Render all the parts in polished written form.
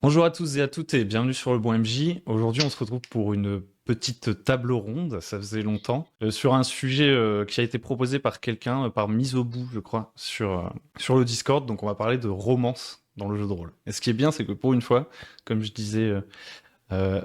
Bonjour à tous et à toutes et bienvenue sur le Bon MJ. Aujourd'hui, on se retrouve pour une petite table ronde, ça faisait longtemps, sur un sujet qui a été proposé par quelqu'un, par Mise au bout, je crois, sur le Discord. Donc, on va parler de romance dans le jeu de rôle. Et ce qui est bien, c'est que pour une fois, comme je disais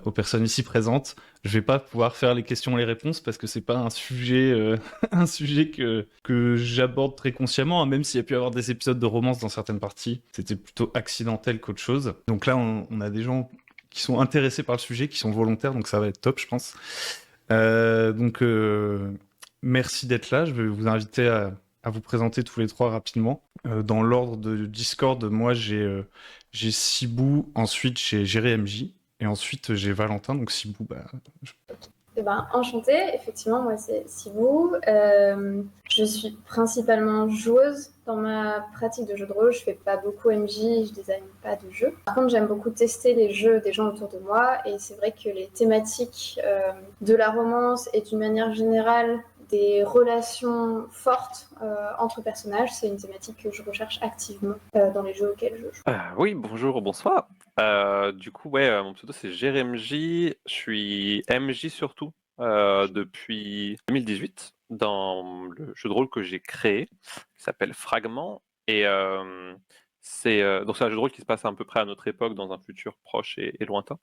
aux personnes ici présentes, je vais pas pouvoir faire les questions et les réponses parce que c'est pas un sujet, un sujet que j'aborde très consciemment, hein, même s'il y a pu y avoir des épisodes de romance dans certaines parties. C'était plutôt accidentel qu'autre chose. Donc là, on a des gens qui sont intéressés par le sujet, qui sont volontaires, donc ça va être top, je pense. Donc, merci d'être là. Je vais vous inviter à vous présenter tous les trois rapidement. Dans l'ordre de Discord, moi, j'ai Sibou, ensuite j'ai JRMJ, et ensuite j'ai Valentin. Donc, Sibou, bah, je- Eh ben, enchantée, effectivement, moi c'est Sibou. Je suis principalement joueuse dans ma pratique de jeu de rôle. Je fais pas beaucoup MJ, je design pas de jeux. Par contre, j'aime beaucoup tester les jeux des gens autour de moi et c'est vrai que les thématiques de la romance et d'une manière générale des relations fortes entre personnages, c'est une thématique que je recherche activement dans les jeux auxquels je joue. Oui, bonjour, bonsoir. Ouais, mon pseudo c'est JRMJ. Je suis MJ surtout depuis 2018 dans le jeu de rôle que j'ai créé, qui s'appelle Fragment. C'est un jeu de rôle qui se passe à peu près à notre époque, dans un futur proche et lointain.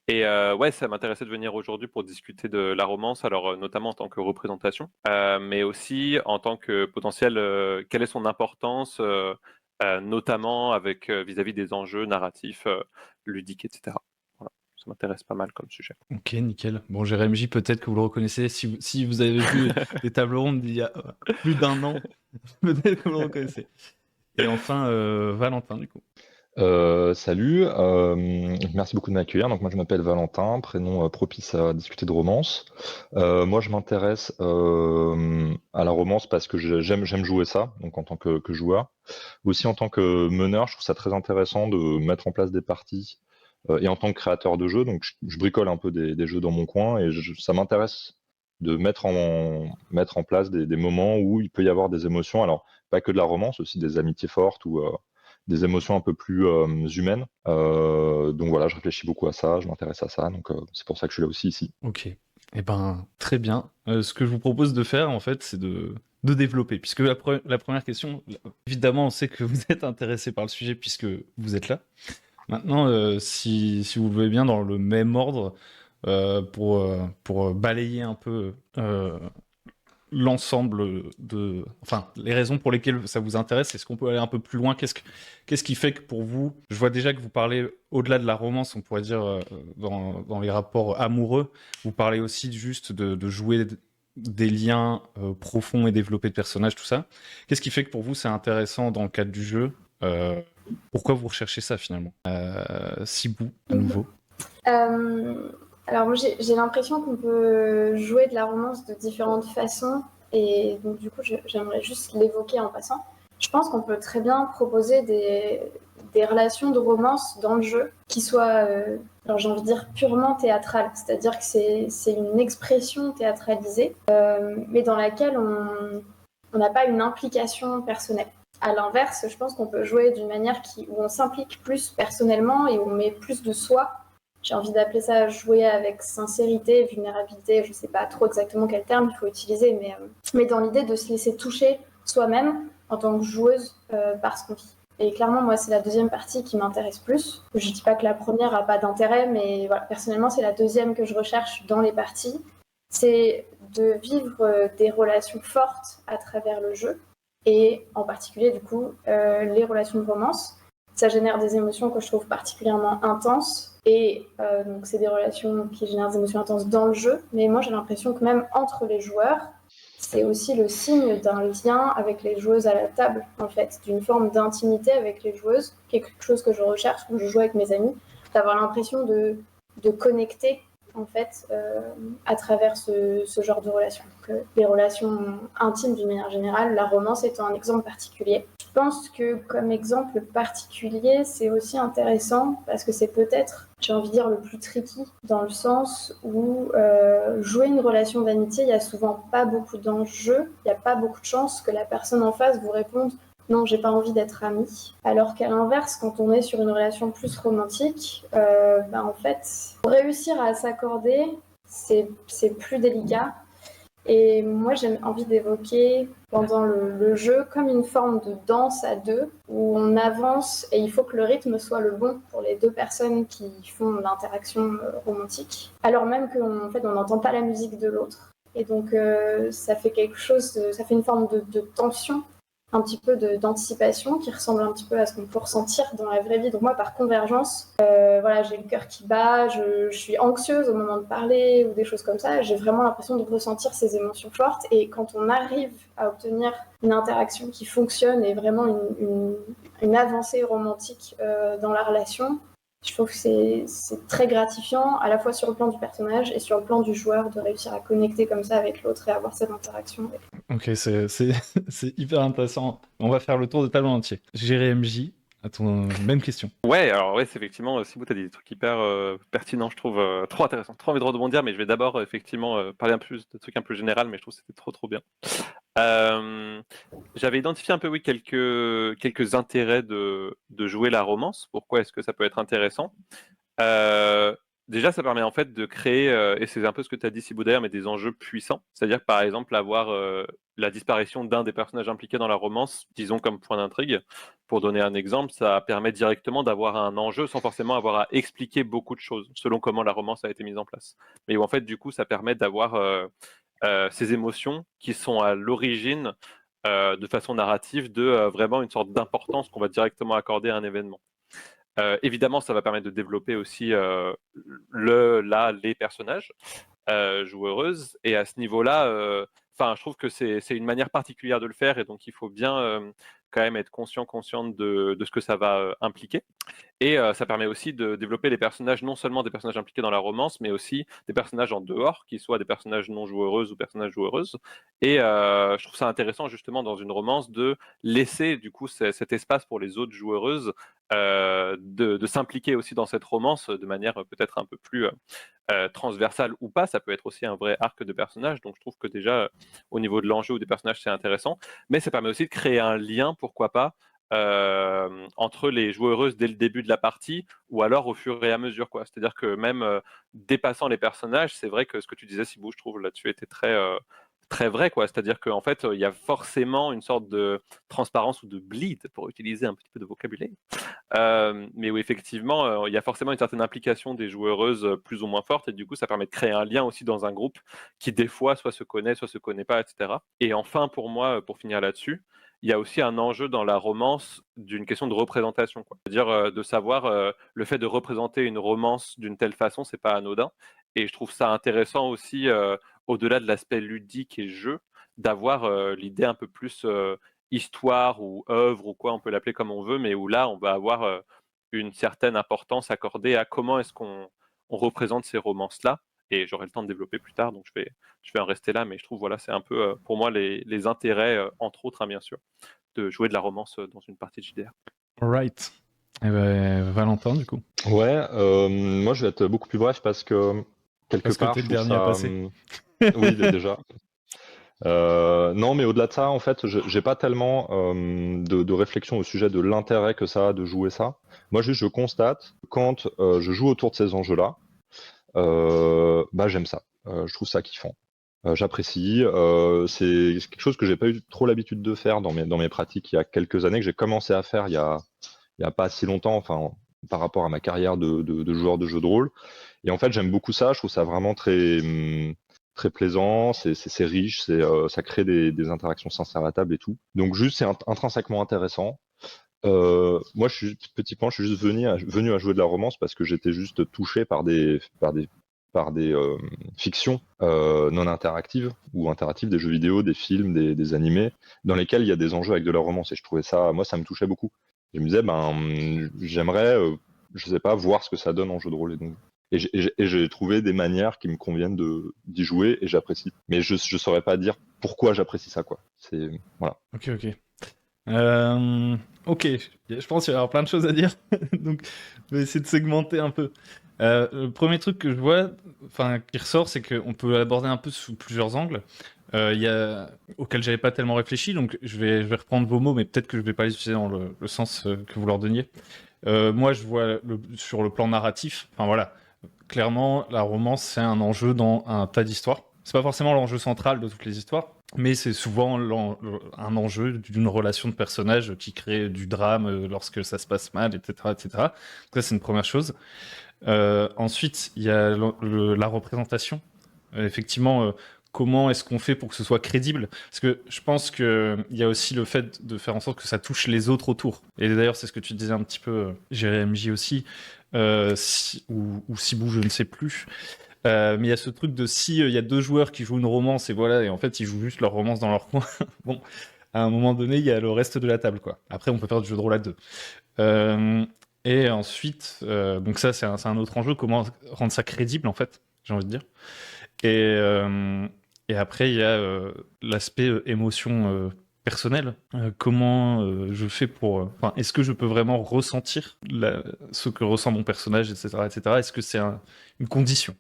Ouais, ça m'intéressait de venir aujourd'hui pour discuter de la romance, alors notamment en tant que représentation, mais aussi en tant que potentiel, quelle est son importance, notamment avec vis-à-vis des enjeux narratifs, ludiques, etc. Voilà, ça m'intéresse pas mal comme sujet. ok, nickel. Bon, JRMJ, peut-être que vous le reconnaissez. Si vous avez vu les tables rondes d'il y a plus d'un an, peut-être que vous le reconnaissez. Et enfin, Valentin, du coup. Salut, merci beaucoup de m'accueillir. Donc moi je m'appelle Valentin, prénom propice à discuter de romance. Moi je m'intéresse à la romance parce que j'aime jouer ça, donc en tant que joueur. Aussi en tant que meneur, je trouve ça très intéressant de mettre en place des parties et en tant que créateur de jeux, donc je bricole un peu des jeux dans mon coin et ça m'intéresse de mettre en place des moments où il peut y avoir des émotions. Alors pas que de la romance, aussi des amitiés fortes ou des émotions un peu plus humaines. Donc voilà, je réfléchis beaucoup à ça, je m'intéresse à ça, donc c'est pour ça que je suis là aussi ici. Ok. Eh ben, très bien. Ce que je vous propose de faire, en fait, c'est de développer. Puisque la première question, évidemment, on sait que vous êtes intéressé par le sujet puisque vous êtes là. Maintenant, si vous le voulez bien, dans le même ordre, pour balayer un peu l'ensemble enfin, les raisons pour lesquelles ça vous intéresse, est-ce qu'on peut aller un peu plus loin? Qu'est-ce qui fait que pour vous, je vois déjà que vous parlez au-delà de la romance, on pourrait dire dans les rapports amoureux, vous parlez aussi juste de jouer des liens profonds et développer de personnages, tout ça. Qu'est-ce qui fait que pour vous c'est intéressant dans le cadre du jeu? Pourquoi vous recherchez ça finalement? Sibou, à nouveau. Euh, alors moi j'ai l'impression qu'on peut jouer de la romance de différentes façons et donc du coup j'aimerais juste l'évoquer en passant. Je pense qu'on peut très bien proposer des relations de romance dans le jeu qui soient, alors j'ai envie de dire purement théâtrales, c'est-à-dire que c'est une expression théâtralisée, mais dans laquelle on n'a pas une implication personnelle. À l'inverse, je pense qu'on peut jouer d'une manière où on s'implique plus personnellement et où on met plus de soi. J'ai envie d'appeler ça jouer avec sincérité, vulnérabilité, je ne sais pas trop exactement quel terme il faut utiliser, mais dans l'idée de se laisser toucher soi-même en tant que joueuse par ce qu'on vit. Et clairement, moi, c'est la deuxième partie qui m'intéresse plus. Je ne dis pas que la première n'a pas d'intérêt, mais voilà, personnellement, c'est la deuxième que je recherche dans les parties. C'est de vivre des relations fortes à travers le jeu, et en particulier, du coup, les relations de romance. Ça génère des émotions que je trouve particulièrement intenses, et donc c'est des relations qui génèrent des émotions intenses dans le jeu, mais moi j'ai l'impression que même entre les joueurs, c'est aussi le signe d'un lien avec les joueuses à la table, en fait, d'une forme d'intimité avec les joueuses, quelque chose que je recherche quand je joue avec mes amis, d'avoir l'impression de connecter en fait à travers ce genre de relations. Donc, les relations intimes d'une manière générale, la romance étant un exemple particulier. Je pense que comme exemple particulier, c'est aussi intéressant parce que c'est peut-être, j'ai envie de dire, le plus tricky dans le sens où jouer une relation d'amitié, il n'y a souvent pas beaucoup d'enjeux, il n'y a pas beaucoup de chances que la personne en face vous réponde non, j'ai pas envie d'être amie. Alors qu'à l'inverse, quand on est sur une relation plus romantique, en fait, pour réussir à s'accorder, c'est plus délicat. Et moi, j'ai envie d'évoquer pendant le jeu comme une forme de danse à deux, où on avance et il faut que le rythme soit le bon pour les deux personnes qui font l'interaction romantique, alors même qu'en fait, on n'entend pas la musique de l'autre. Et donc, ça fait quelque chose, ça fait une forme de tension, un petit peu d'anticipation qui ressemble un petit peu à ce qu'on peut ressentir dans la vraie vie. Donc moi, par convergence, voilà, j'ai le cœur qui bat, je suis anxieuse au moment de parler ou des choses comme ça. J'ai vraiment l'impression de ressentir ces émotions fortes. Et quand on arrive à obtenir une interaction qui fonctionne et vraiment une avancée romantique dans la relation, je trouve que c'est très gratifiant, à la fois sur le plan du personnage et sur le plan du joueur, de réussir à connecter comme ça avec l'autre et avoir cette interaction avec lui. Ok, c'est hyper intéressant. On va faire le tour de table en entier. JRMJ, à ton même question. Ouais, alors ouais, c'est effectivement, Sibou, t'as dit des trucs hyper pertinents, je trouve, trop intéressants, trop envie de rebondir, mais je vais d'abord effectivement parler un peu de trucs un peu général, mais je trouve que c'était trop bien. J'avais identifié un peu, oui, quelques intérêts de jouer la romance. Pourquoi est-ce que ça peut être intéressant? Déjà, ça permet en fait de créer, et c'est un peu ce que tu as dit, Sibou, d'ailleurs, mais des enjeux puissants. C'est-à-dire que, par exemple, avoir la disparition d'un des personnages impliqués dans la romance, disons comme point d'intrigue. Pour donner un exemple, ça permet directement d'avoir un enjeu sans forcément avoir à expliquer beaucoup de choses, selon comment la romance a été mise en place. Mais où en fait, du coup, ça permet d'avoir ces émotions qui sont à l'origine, de façon narrative, de vraiment une sorte d'importance qu'on va directement accorder à un événement. Évidemment, ça va permettre de développer aussi les personnages joueuses. Et à ce niveau-là, je trouve que c'est une manière particulière de le faire, et donc il faut bien quand même être consciente de ce que ça va impliquer. Et ça permet aussi de développer les personnages, non seulement des personnages impliqués dans la romance, mais aussi des personnages en dehors, qui soient des personnages non joueuses ou personnages joueuses. Et je trouve ça intéressant justement dans une romance de laisser du coup cet espace pour les autres joueuses de s'impliquer aussi dans cette romance de manière peut-être un peu plus transversale ou pas. Ça peut être aussi un vrai arc de personnage. Donc je trouve que déjà au niveau de l'enjeu ou des personnages, c'est intéressant. Mais ça permet aussi de créer un lien, pourquoi pas, entre les joueuses dès le début de la partie, ou alors au fur et à mesure, quoi. C'est-à-dire que même dépassant les personnages, c'est vrai que ce que tu disais, Sibou, je trouve là-dessus était très vrai, quoi. C'est-à-dire qu'en fait, il y a forcément une sorte de transparence ou de bleed, pour utiliser un petit peu de vocabulaire. Mais où effectivement, il y a forcément une certaine implication des joueuses plus ou moins forte, et du coup, ça permet de créer un lien aussi dans un groupe qui, des fois, soit se connaît, soit se connaît pas, etc. Et enfin, pour moi, pour finir là-dessus, il y a aussi un enjeu dans la romance d'une question de représentation, quoi. C'est-à-dire de savoir le fait de représenter une romance d'une telle façon, c'est pas anodin. Et je trouve ça intéressant aussi, au-delà de l'aspect ludique et jeu, d'avoir l'idée un peu plus histoire ou œuvre ou quoi, on peut l'appeler comme on veut, mais où là, on va avoir une certaine importance accordée à comment est-ce qu'on représente ces romances-là. Et j'aurai le temps de développer plus tard, donc je vais en rester là, mais je trouve, voilà, c'est un peu pour moi les intérêts, entre autres, hein, bien sûr, de jouer de la romance dans une partie de JDR. Alright. Eh ben, Valentin, du coup. Ouais, moi je vais être beaucoup plus bref parce que quelque Parce que part t'es je le trouve dernier à ça. passer. Oui, déjà. Non, mais au-delà de ça, en fait, j'ai pas tellement de réflexion au sujet de l'intérêt que ça a de jouer ça. Moi, juste, je constate quand je joue autour de ces enjeux-là, j'aime ça. Je trouve ça kiffant. J'apprécie. C'est quelque chose que j'ai pas eu trop l'habitude de faire dans mes pratiques il y a quelques années, que j'ai commencé à faire il y a pas si longtemps, enfin, par rapport à ma carrière de joueur de jeux de rôle. Et en fait, j'aime beaucoup ça. Je trouve ça vraiment très plaisant. C'est riche. Ça crée des interactions sincères à table et tout. Donc juste, c'est intrinsèquement intéressant. Moi, petit point, je suis juste venu à jouer de la romance parce que j'étais juste touché par des fictions non interactives ou interactives, des jeux vidéo, des films, des animés, dans lesquels il y a des enjeux avec de la romance. Et je trouvais ça, moi, ça me touchait beaucoup. Je me disais, j'aimerais, je sais pas, voir ce que ça donne en jeu de rôle. Et j'ai trouvé des manières qui me conviennent d'y jouer et j'apprécie. Mais je saurais pas dire pourquoi j'apprécie ça, quoi. Voilà. Ok. Ok, je pense qu'il va y avoir plein de choses à dire, donc je vais essayer de segmenter un peu. Le premier truc que je vois, qui ressort, c'est qu'on peut l'aborder un peu sous plusieurs angles. auquel j'avais pas tellement réfléchi, donc je vais reprendre vos mots, mais peut-être que je vais pas les utiliser dans le sens que vous leur donniez. Moi, je vois sur le plan narratif, enfin voilà, clairement, la romance, c'est un enjeu dans un tas d'histoires. C'est pas forcément l'enjeu central de toutes les histoires, mais c'est souvent un enjeu d'une relation de personnages qui crée du drame lorsque ça se passe mal, etc., etc. Donc ça, c'est une première chose. Ensuite, il y a la représentation. Effectivement, comment est-ce qu'on fait pour que ce soit crédible? Parce que je pense qu'il y a aussi le fait de faire en sorte que ça touche les autres autour. Et d'ailleurs, c'est ce que tu disais un petit peu, Jérémy MJ aussi, ou Sibou, je ne sais plus. Mais il y a ce truc de si il y a deux joueurs qui jouent une romance et voilà, et en fait ils jouent juste leur romance dans leur coin. Bon, à un moment donné, il y a le reste de la table, quoi. Après, on peut faire du jeu de rôle à deux. Euh, et ensuite, donc ça, c'est un autre enjeu. Comment rendre ça crédible, en fait, j'ai envie de dire. Et après, il y a l'aspect émotion personnelle. Comment je fais pour... Enfin, est-ce que je peux vraiment ressentir ce que ressent mon personnage, etc., etc. Est-ce que c'est une condition?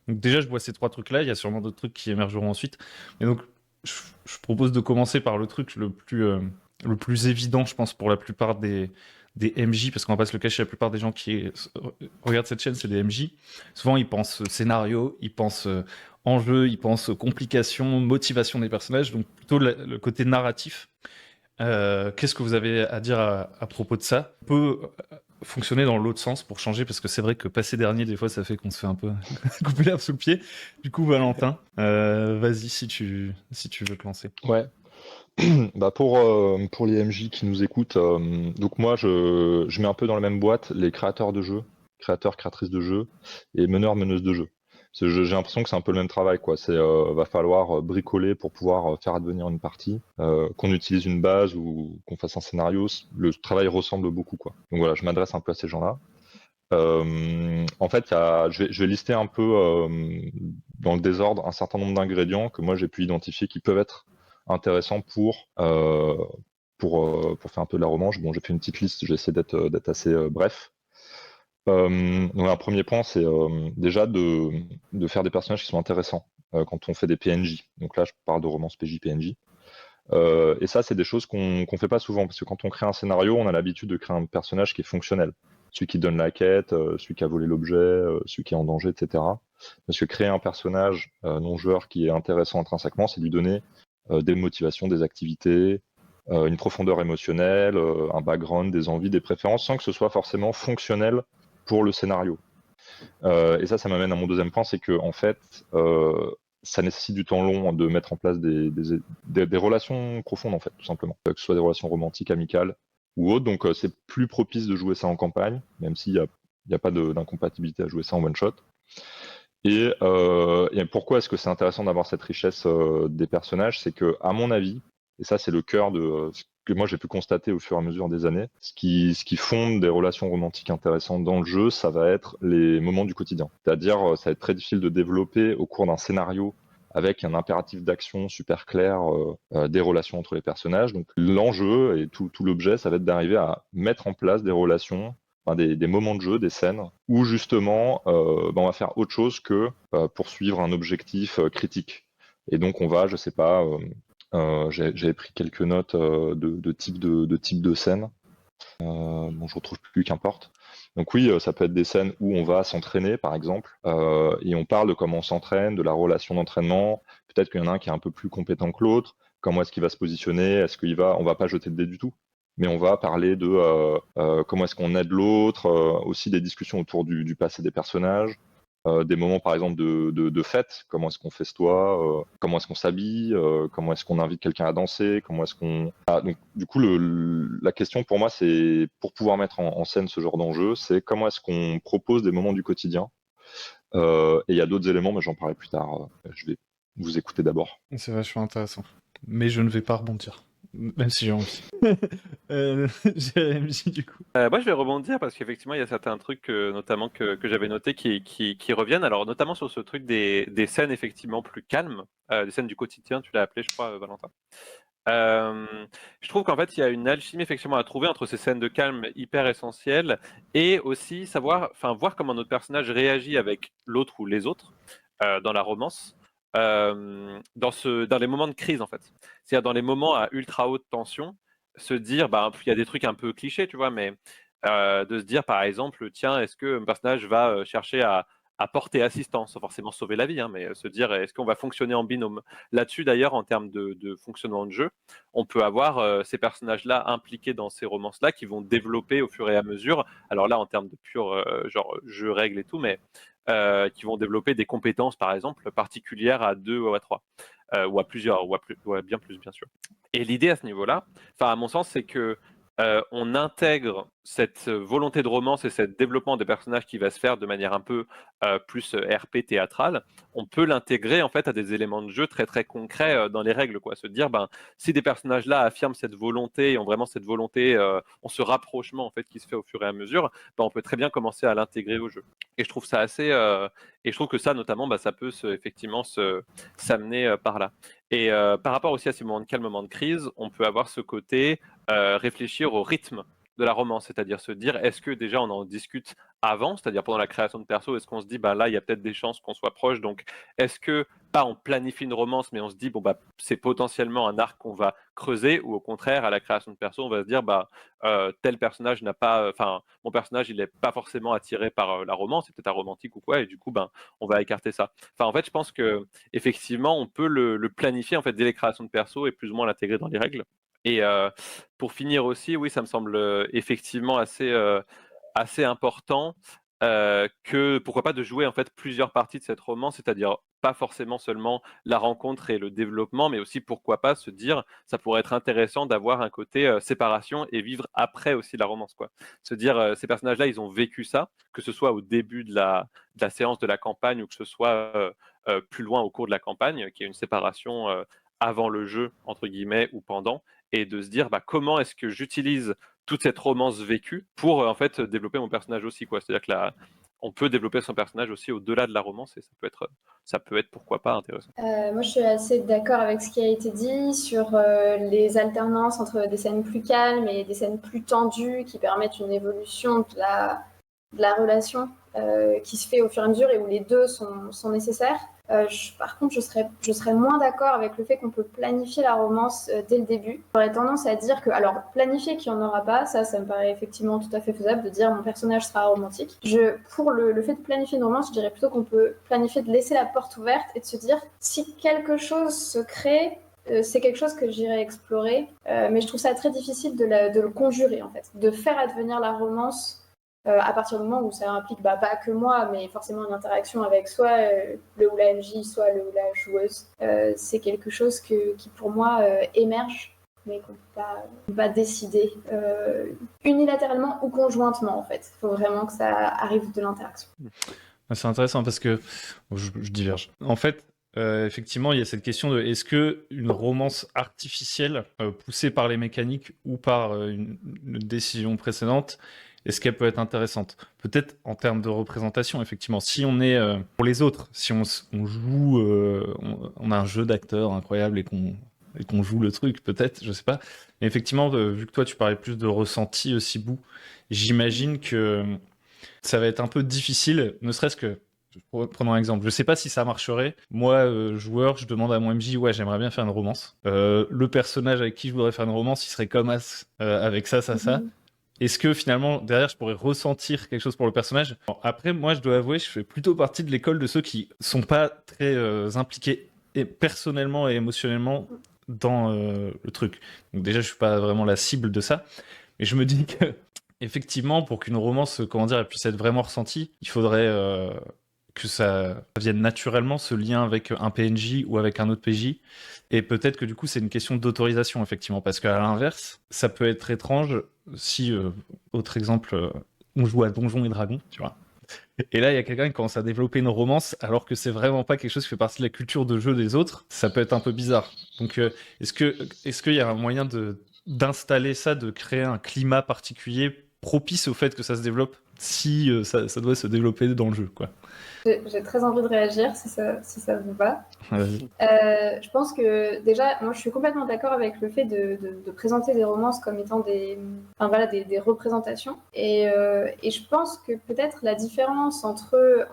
Donc déjà, je vois ces trois trucs-là. Il y a sûrement d'autres trucs qui émergeront ensuite. Mais donc, je propose de commencer par le truc le plus évident, je pense, pour la plupart des MJ, parce qu'on va pas se le cacher, la plupart des gens qui regardent cette chaîne, c'est des MJ. Souvent, ils pensent scénario, ils pensent enjeu, ils pensent complications, motivation des personnages, donc plutôt le côté narratif. Qu'est-ce que vous avez à dire à propos de ça? On peut fonctionner dans l'autre sens pour changer, parce que c'est vrai que passer dernier, des fois, ça fait qu'on se fait un peu couper l'herbe sous le pied. Du coup, Valentin, vas-y si tu veux te lancer. Ouais. Bah pour les MJ qui nous écoutent, donc moi je mets un peu dans la même boîte les créateurs de jeux, créateurs, créatrices de jeux et meneurs, meneuses de jeux. J'ai l'impression que c'est un peu le même travail, quoi. Va falloir bricoler pour pouvoir faire advenir une partie, qu'on utilise une base ou qu'on fasse un scénario. Le travail ressemble beaucoup, quoi. Donc voilà, je m'adresse un peu à ces gens-là. En fait, je vais lister un peu dans le désordre un certain nombre d'ingrédients que moi j'ai pu identifier qui peuvent être intéressants pour faire un peu de la romance. Bon, j'ai fait une petite liste, j'essaie d'être assez bref. Donc un premier point, c'est déjà de faire des personnages qui sont intéressants quand on fait des PNJ. Donc là, je parle de romance PJ, PNJ. Et ça, c'est des choses qu'on fait pas souvent, parce que quand on crée un scénario, on a l'habitude de créer un personnage qui est fonctionnel. Celui qui donne la quête, celui qui a volé l'objet, celui qui est en danger, etc. Parce que créer un personnage non-joueur qui est intéressant intrinsèquement, c'est lui donner des motivations, des activités, une profondeur émotionnelle, un background, des envies, des préférences, sans que ce soit forcément fonctionnel pour le scénario. Et ça m'amène à mon deuxième point, c'est que en fait, ça nécessite du temps long de mettre en place des relations profondes, en fait, tout simplement. Que ce soit des relations romantiques, amicales ou autres. Donc, c'est plus propice de jouer ça en campagne, même s'il n'y a pas d'incompatibilité à jouer ça en one-shot. Et pourquoi est-ce que c'est intéressant d'avoir cette richesse des personnages? C'est que, à mon avis, et ça, c'est le cœur de ce que moi j'ai pu constater au fur et à mesure des années, ce qui fonde des relations romantiques intéressantes dans le jeu, ça va être les moments du quotidien. C'est-à-dire, ça va être très difficile de développer au cours d'un scénario avec un impératif d'action super clair des relations entre les personnages. Donc l'enjeu et tout l'objet, ça va être d'arriver à mettre en place des relations, enfin, des moments de jeu, des scènes, où justement on va faire autre chose que poursuivre un objectif critique. Et donc on va, je sais pas, j'avais pris quelques notes de type de scène. Bon, je retrouve plus, qu'importe. Donc oui, ça peut être des scènes où on va s'entraîner, par exemple, et on parle de comment on s'entraîne, de la relation d'entraînement. Peut-être qu'il y en a un qui est un peu plus compétent que l'autre. Comment est-ce qu'il va se positionner? On va pas jeter de dés du tout, mais on va parler de comment est-ce qu'on aide l'autre, aussi des discussions autour du passé des personnages. Des moments par exemple de fête, comment est-ce qu'on festoie, comment est-ce qu'on s'habille, comment est-ce qu'on invite quelqu'un à danser, comment est-ce qu'on... donc du coup la question pour moi c'est, pour pouvoir mettre en scène ce genre d'enjeu, c'est comment est-ce qu'on propose des moments du quotidien, et il y a d'autres éléments mais j'en parlerai plus tard, je vais vous écouter d'abord. C'est vachement intéressant. Mais je ne vais pas rebondir, même si j'ai envie. Jérémy, du coup. Moi, je vais rebondir parce qu'effectivement, il y a certains trucs, notamment que j'avais notés, qui reviennent. Alors, notamment sur ce truc des scènes effectivement plus calmes, des scènes du quotidien, tu l'as appelé, je crois, Valentin. Je trouve qu'en fait, il y a une alchimie effectivement à trouver entre ces scènes de calme hyper essentielles et aussi voir comment notre personnage réagit avec l'autre ou les autres dans la romance. dans les moments de crise, en fait. C'est-à-dire dans les moments à ultra haute tension, se dire, il y a des trucs un peu clichés, tu vois, mais de se dire, par exemple, tiens, est-ce que un personnage va chercher à porter assistance, sans forcément sauver la vie, hein, mais se dire, est-ce qu'on va fonctionner en binôme? Là-dessus, d'ailleurs, en termes de fonctionnement de jeu, on peut avoir ces personnages-là impliqués dans ces romances-là qui vont développer au fur et à mesure. Alors là, en termes de pur genre jeu, règles et tout, mais qui vont développer des compétences, par exemple, particulières à 2 ou à 3, ou à plusieurs, ou à bien plus, bien sûr. Et l'idée à ce niveau-là, à mon sens, c'est que on intègre cette volonté de romance et ce développement des personnages qui va se faire de manière un peu plus RP théâtrale. On peut l'intégrer en fait à des éléments de jeu très très concrets dans les règles, quoi. Se dire, si des personnages là affirment cette volonté, ont vraiment cette volonté, ont ce rapprochement en fait qui se fait au fur et à mesure, on peut très bien commencer à l'intégrer au jeu. Et je trouve ça assez, et je trouve que ça notamment, ça peut effectivement s'amener par là. Et par rapport aussi à ces moments de calme, moments de crise, on peut avoir ce côté réfléchir au rythme de la romance, c'est-à-dire se dire, est-ce que déjà on en discute avant, c'est-à-dire pendant la création de perso, est-ce qu'on se dit, là, il y a peut-être des chances qu'on soit proche, donc est-ce que, pas on planifie une romance, mais on se dit, c'est potentiellement un arc qu'on va creuser, ou au contraire, à la création de perso, on va se dire, tel personnage n'a pas, mon personnage, il n'est pas forcément attiré par la romance, c'est peut-être un romantique ou quoi, et du coup, on va écarter ça. En fait, je pense que effectivement, on peut le planifier en fait dès les créations de perso et plus ou moins l'intégrer dans les règles. Et pour finir aussi, oui, ça me semble effectivement assez important que pourquoi pas de jouer en fait plusieurs parties de cette romance, c'est-à-dire pas forcément seulement la rencontre et le développement, mais aussi pourquoi pas se dire ça pourrait être intéressant d'avoir un côté séparation et vivre après aussi la romance, quoi. Se dire ces personnages-là, ils ont vécu ça, que ce soit au début de la séance de la campagne ou que ce soit plus loin au cours de la campagne, qui est une séparation avant le jeu entre guillemets ou pendant, et de se dire comment est-ce que j'utilise toute cette romance vécue pour en fait développer mon personnage aussi, quoi. C'est-à-dire que on peut développer son personnage aussi au-delà de la romance et ça peut être pourquoi pas intéressant. Moi, je suis assez d'accord avec ce qui a été dit sur les alternances entre des scènes plus calmes et des scènes plus tendues qui permettent une évolution de la relation qui se fait au fur et à mesure et où les deux sont nécessaires. Par contre, je serais moins d'accord avec le fait qu'on peut planifier la romance dès le début. J'aurais tendance à dire que, alors, planifier qu'il n'y en aura pas, ça me paraît effectivement tout à fait faisable de dire mon personnage sera romantique. Pour le fait de planifier une romance, je dirais plutôt qu'on peut planifier de laisser la porte ouverte et de se dire si quelque chose se crée, c'est quelque chose que j'irai explorer, mais je trouve ça très difficile de le conjurer en fait, de faire advenir la romance à partir du moment où ça implique pas que moi, mais forcément une interaction avec soit le ou la MJ, soit le ou la joueuse. C'est quelque chose qui pour moi émerge, mais qu'on peut pas décider unilatéralement ou conjointement en fait. Il faut vraiment que ça arrive de l'interaction. C'est intéressant parce que je diverge. En fait, effectivement, il y a cette question de est-ce que une romance artificielle poussée par les mécaniques ou par une décision précédente, est-ce qu'elle peut être intéressante? Peut-être en termes de représentation, effectivement. Si on est pour les autres, si on joue, on a un jeu d'acteurs incroyable et qu'on joue le truc, peut-être, je sais pas. Mais effectivement, vu que toi tu parlais plus de ressenti, Sibou, j'imagine que ça va être un peu difficile, ne serait-ce que, prenons un exemple, je sais pas si ça marcherait. Moi, joueur, je demande à mon MJ, ouais, j'aimerais bien faire une romance. Le personnage avec qui je voudrais faire une romance, il serait comme As, avec ça. Est-ce que finalement, derrière, je pourrais ressentir quelque chose pour le personnage? Bon, après, moi, je dois avouer, je fais plutôt partie de l'école de ceux qui sont pas très impliqués et personnellement et émotionnellement dans le truc. Donc déjà, je suis pas vraiment la cible de ça. Mais je me dis que, effectivement, pour qu'une romance, comment dire, elle puisse être vraiment ressentie, il faudrait que ça vienne naturellement, ce lien avec un PNJ ou avec un autre PJ. Et peut-être que du coup, c'est une question d'autorisation, effectivement. Parce qu'à l'inverse, ça peut être étrange si, autre exemple, on joue à Donjons et Dragons, tu vois. Et là, il y a quelqu'un qui commence à développer une romance alors que c'est vraiment pas quelque chose qui fait partie de la culture de jeu des autres. Ça peut être un peu bizarre. Donc, est-ce qu'il y a un moyen d'installer ça, de créer un climat particulier propice au fait que ça se développe si ça doit se développer dans le jeu, quoi? J'ai très envie de réagir si ça vous va. Vas-y. Je pense que déjà, moi je suis complètement d'accord avec le fait de présenter des romances comme étant des représentations. Et je pense que peut-être la différence entre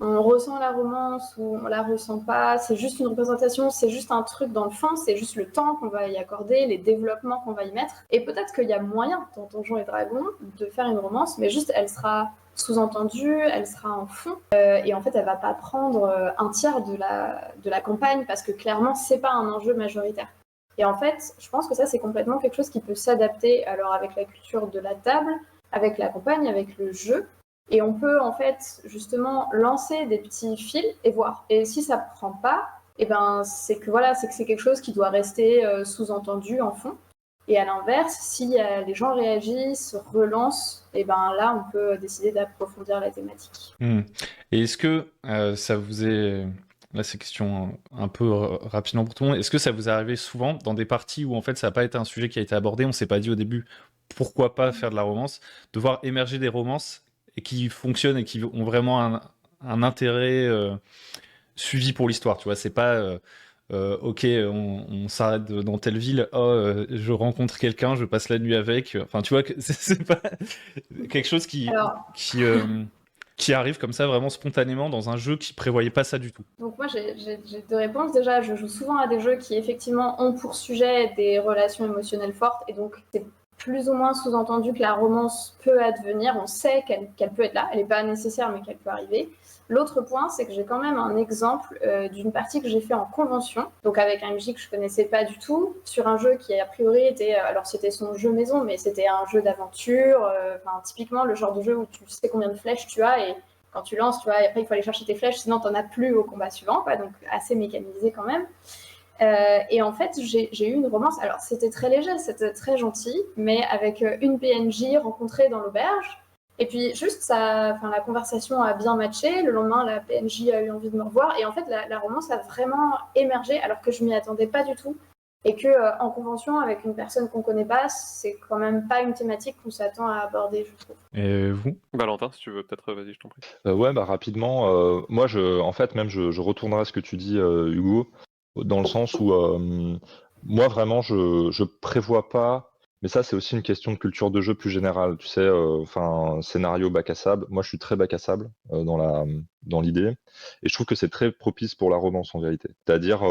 on ressent la romance ou on la ressent pas, c'est juste une représentation, c'est juste un truc dans le fond, c'est juste le temps qu'on va y accorder, les développements qu'on va y mettre. Et peut-être qu'il y a moyen dans Donjons et Dragons de faire une romance, mais juste elle sera sous-entendue, elle sera en fond, et en fait elle va pas prendre un tiers de la campagne parce que clairement c'est pas un enjeu majoritaire. Et en fait, je pense que ça c'est complètement quelque chose qui peut s'adapter alors avec la culture de la table, avec la campagne, avec le jeu. Et on peut en fait justement lancer des petits fils et voir. Et si ça prend pas, et ben c'est que voilà, c'est que c'est quelque chose qui doit rester sous-entendu en fond. Et à l'inverse, si les gens réagissent, relancent, et ben là on peut décider d'approfondir la thématique. Et est-ce que ça vous est... Là, c'est question un peu rapidement pour tout le monde. Est-ce que ça vous est arrivé souvent dans des parties où en fait ça n'a pas été un sujet qui a été abordé, on s'est pas dit au début pourquoi pas faire de la romance, de voir émerger des romances et qui fonctionnent et qui ont vraiment un intérêt suivi pour l'histoire, tu vois, c'est pas ok, on s'arrête dans telle ville, je rencontre quelqu'un, je passe la nuit avec, enfin tu vois, c'est pas quelque chose Alors, qui arrive comme ça vraiment spontanément dans un jeu qui prévoyait pas ça du tout. donc moi j'ai deux réponses. Déjà, je joue souvent à des jeux qui effectivement ont pour sujet des relations émotionnelles fortes et donc c'est plus ou moins sous-entendu que la romance peut advenir. On sait qu'elle peut être là, elle n'est pas nécessaire mais qu'elle peut arriver. L'autre point, c'est que j'ai quand même un exemple d'une partie que j'ai fait en convention, donc avec un MJ que je connaissais pas du tout, sur un jeu qui a priori était, alors c'était son jeu maison, mais c'était un jeu d'aventure, typiquement le genre de jeu où tu sais combien de flèches tu as et quand tu lances, tu vois, et après il faut aller chercher tes flèches, sinon t'en as plus au combat suivant, quoi, donc assez mécanisé quand même. Et en fait, j'ai eu une romance. Alors, c'était très léger, c'était très gentil, mais avec une PNJ rencontrée dans l'auberge. Et puis, juste, la conversation a bien matché. Le lendemain, la PNJ a eu envie de me revoir. Et en fait, la romance a vraiment émergé, alors que je m'y attendais pas du tout. Et que en convention, avec une personne qu'on connaît pas, c'est quand même pas une thématique qu'on s'attend à aborder, je trouve. Et vous? Valentin, si tu veux, peut-être, vas-y, je t'en prie. Ouais, bah rapidement, moi en fait, même je retournerai à ce que tu dis, Hugo, dans le sens où moi vraiment je prévois pas, mais ça c'est aussi une question de culture de jeu plus générale, tu sais, enfin scénario bac à sable. Moi je suis très bac à sable dans l'idée, et je trouve que c'est très propice pour la romance en vérité. C'est-à-dire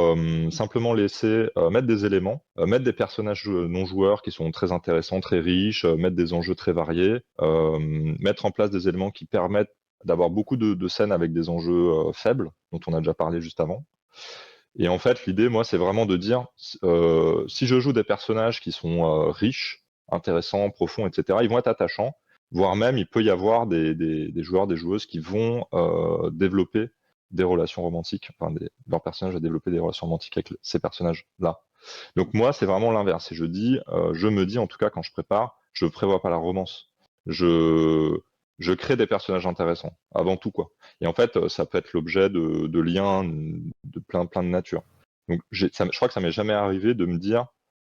simplement laisser mettre des éléments, mettre des personnages non joueurs qui sont très intéressants, très riches, mettre des enjeux très variés, mettre en place des éléments qui permettent d'avoir beaucoup de scènes avec des enjeux faibles, dont on a déjà parlé juste avant. Et en fait, l'idée, moi, c'est vraiment de dire, si je joue des personnages qui sont riches, intéressants, profonds, etc., ils vont être attachants, voire même, il peut y avoir des joueurs, des joueuses qui vont développer des relations romantiques, enfin, leurs personnages vont développer des relations romantiques avec ces personnages-là. Donc moi, c'est vraiment l'inverse. Et je me dis, en tout cas, quand je prépare, je prévois pas la romance. Je crée des personnages intéressants, avant tout, quoi. Et en fait, ça peut être l'objet de liens de plein de nature. Donc, je crois que ça m'est jamais arrivé de me dire,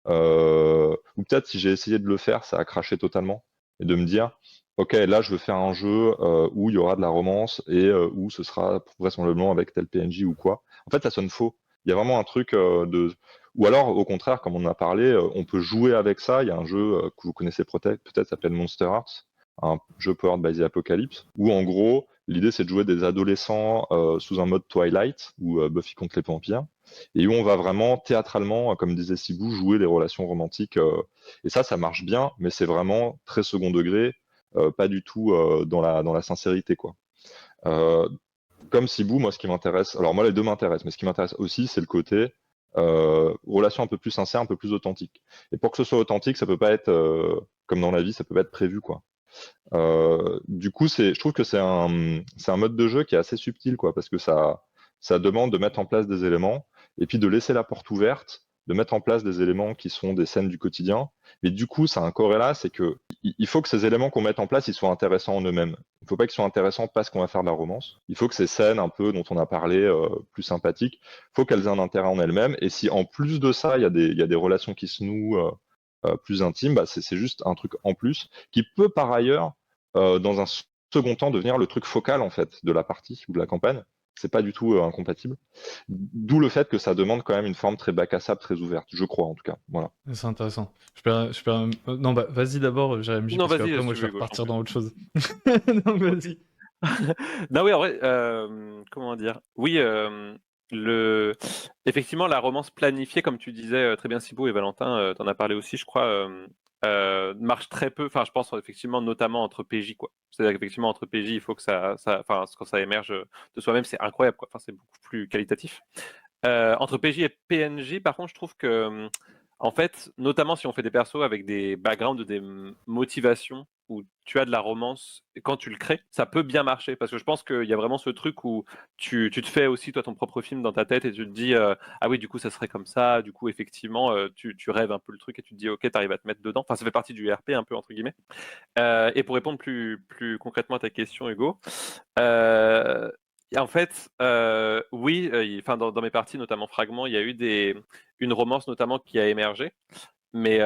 ou peut-être si j'ai essayé de le faire, ça a craché totalement, et de me dire, ok, là, je veux faire un jeu où il y aura de la romance et où ce sera vraisemblablement avec tel PNJ ou quoi. En fait, ça sonne faux. Il y a vraiment un truc ou alors, au contraire, comme on en a parlé, on peut jouer avec ça. Il y a un jeu que vous connaissez peut-être s'appelle Monster Hearts, un jeu powered by the Apocalypse, où en gros, l'idée c'est de jouer des adolescents sous un mode Twilight, ou Buffy contre les vampires, et où on va vraiment théâtralement, comme disait Sibou, jouer les relations romantiques. Et ça marche bien, mais c'est vraiment très second degré, pas du tout dans la sincérité, quoi. Comme Sibou, moi, ce qui m'intéresse, alors moi, les deux m'intéressent, mais ce qui m'intéresse aussi, c'est le côté relation un peu plus sincère, un peu plus authentique. Et pour que ce soit authentique, ça peut pas être comme dans la vie, ça peut pas être prévu, quoi. Du coup, je trouve que c'est un mode de jeu qui est assez subtil, quoi, parce que ça demande de mettre en place des éléments et puis de laisser la porte ouverte, de mettre en place des éléments qui sont des scènes du quotidien. Mais du coup, ça a un corrélat, c'est que il faut que ces éléments qu'on mette en place, ils soient intéressants en eux-mêmes. Il ne faut pas qu'ils soient intéressants parce qu'on va faire de la romance. Il faut que ces scènes un peu dont on a parlé, plus sympathiques, il faut qu'elles aient un intérêt en elles-mêmes. Et si en plus de ça, il y a des relations qui se nouent plus intimes, bah, c'est juste un truc en plus qui peut par ailleurs, dans un second temps, devenir le truc focal en fait de la partie ou de la campagne. C'est pas du tout incompatible. D'où le fait que ça demande quand même une forme très bac à sable, très ouverte, je crois en tout cas. Voilà. C'est intéressant. Non, bah, vas-y d'abord, Jérémy, Non, parce vas-y, qu'après, si moi, tu je vais veux, Hugo, je t'en repartir prie. dans autre chose. Non, vas-y. Non, oui, en vrai, comment dire? Oui, effectivement, la romance planifiée, comme tu disais très bien, Thibaut et Valentin, t'en as parlé aussi, je crois, marche très peu. Enfin, je pense effectivement, notamment entre PJ, quoi. C'est-à-dire qu'effectivement, entre PJ, il faut que enfin, quand ça émerge de soi-même, c'est incroyable, quoi. Enfin, c'est beaucoup plus qualitatif. Entre PJ et PNJ, par contre, je trouve que, en fait, notamment si on fait des persos avec des backgrounds, des motivations, où tu as de la romance, et quand tu le crées, ça peut bien marcher. Parce que je pense qu'il y a vraiment ce truc où tu te fais aussi, toi, ton propre film dans ta tête et tu te dis, ah oui, du coup, ça serait comme ça. Du coup, effectivement, tu rêves un peu le truc et tu te dis, ok, tu arrives à te mettre dedans. Enfin, ça fait partie du RP, un peu, entre guillemets. Et pour répondre plus concrètement à ta question, Hugo, euh, en fait, oui, enfin, dans mes parties, notamment Fragments, il y a eu une romance notamment qui a émergé, mais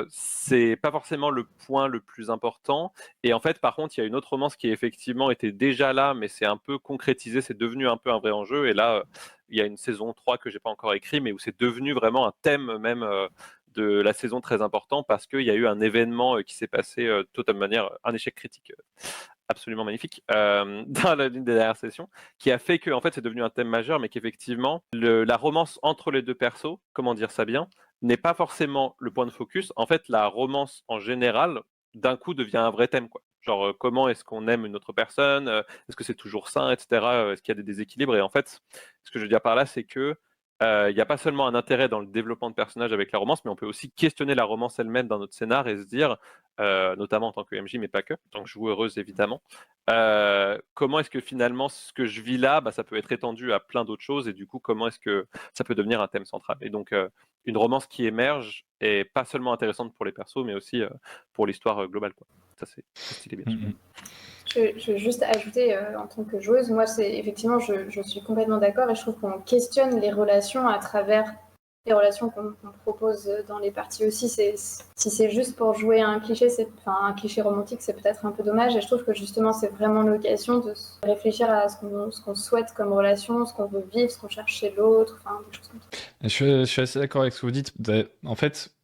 c'est pas forcément le point le plus important. Et en fait, par contre, il y a une autre romance qui effectivement était déjà là, mais c'est un peu concrétisé, c'est devenu un peu un vrai enjeu. Et là, il y a une saison 3 que j'ai pas encore écrit, mais où c'est devenu vraiment un thème même de la saison très important parce qu'il y a eu un événement qui s'est passé de toute manière, un échec critique absolument magnifique dans l'une des dernières sessions, qui a fait que en fait c'est devenu un thème majeur, mais qu'effectivement la romance entre les deux persos, comment dire ça bien, n'est pas forcément le point de focus. En fait, la romance en général, d'un coup, devient un vrai thème, quoi. Genre, comment est-ce qu'on aime une autre personne, est-ce que c'est toujours sain, etc. Est-ce qu'il y a des déséquilibres? Et en fait, ce que je veux dire par là, c'est que il n'y a pas seulement un intérêt dans le développement de personnages avec la romance, mais on peut aussi questionner la romance elle-même dans notre scénar et se dire, notamment en tant que MJ, mais pas que, en tant que joueuse évidemment, comment est-ce que finalement ce que je vis là, bah, ça peut être étendu à plein d'autres choses et du coup comment est-ce que ça peut devenir un thème central. Et donc une romance qui émerge est pas seulement intéressante pour les persos, mais aussi pour l'histoire globale, quoi. Ça c'est stylé bien sûr. Mhm. Je veux juste ajouter, en tant que joueuse, moi, effectivement, je suis complètement d'accord et je trouve qu'on questionne les relations à travers les relations qu'on propose dans les parties aussi. Si c'est juste pour jouer un cliché, un cliché romantique, c'est peut-être un peu dommage. Et je trouve que justement, c'est vraiment l'occasion de réfléchir à ce qu'on souhaite comme relation, ce qu'on veut vivre, ce qu'on cherche chez l'autre, enfin, des choses comme ça. Je suis assez d'accord avec ce que vous dites. En fait,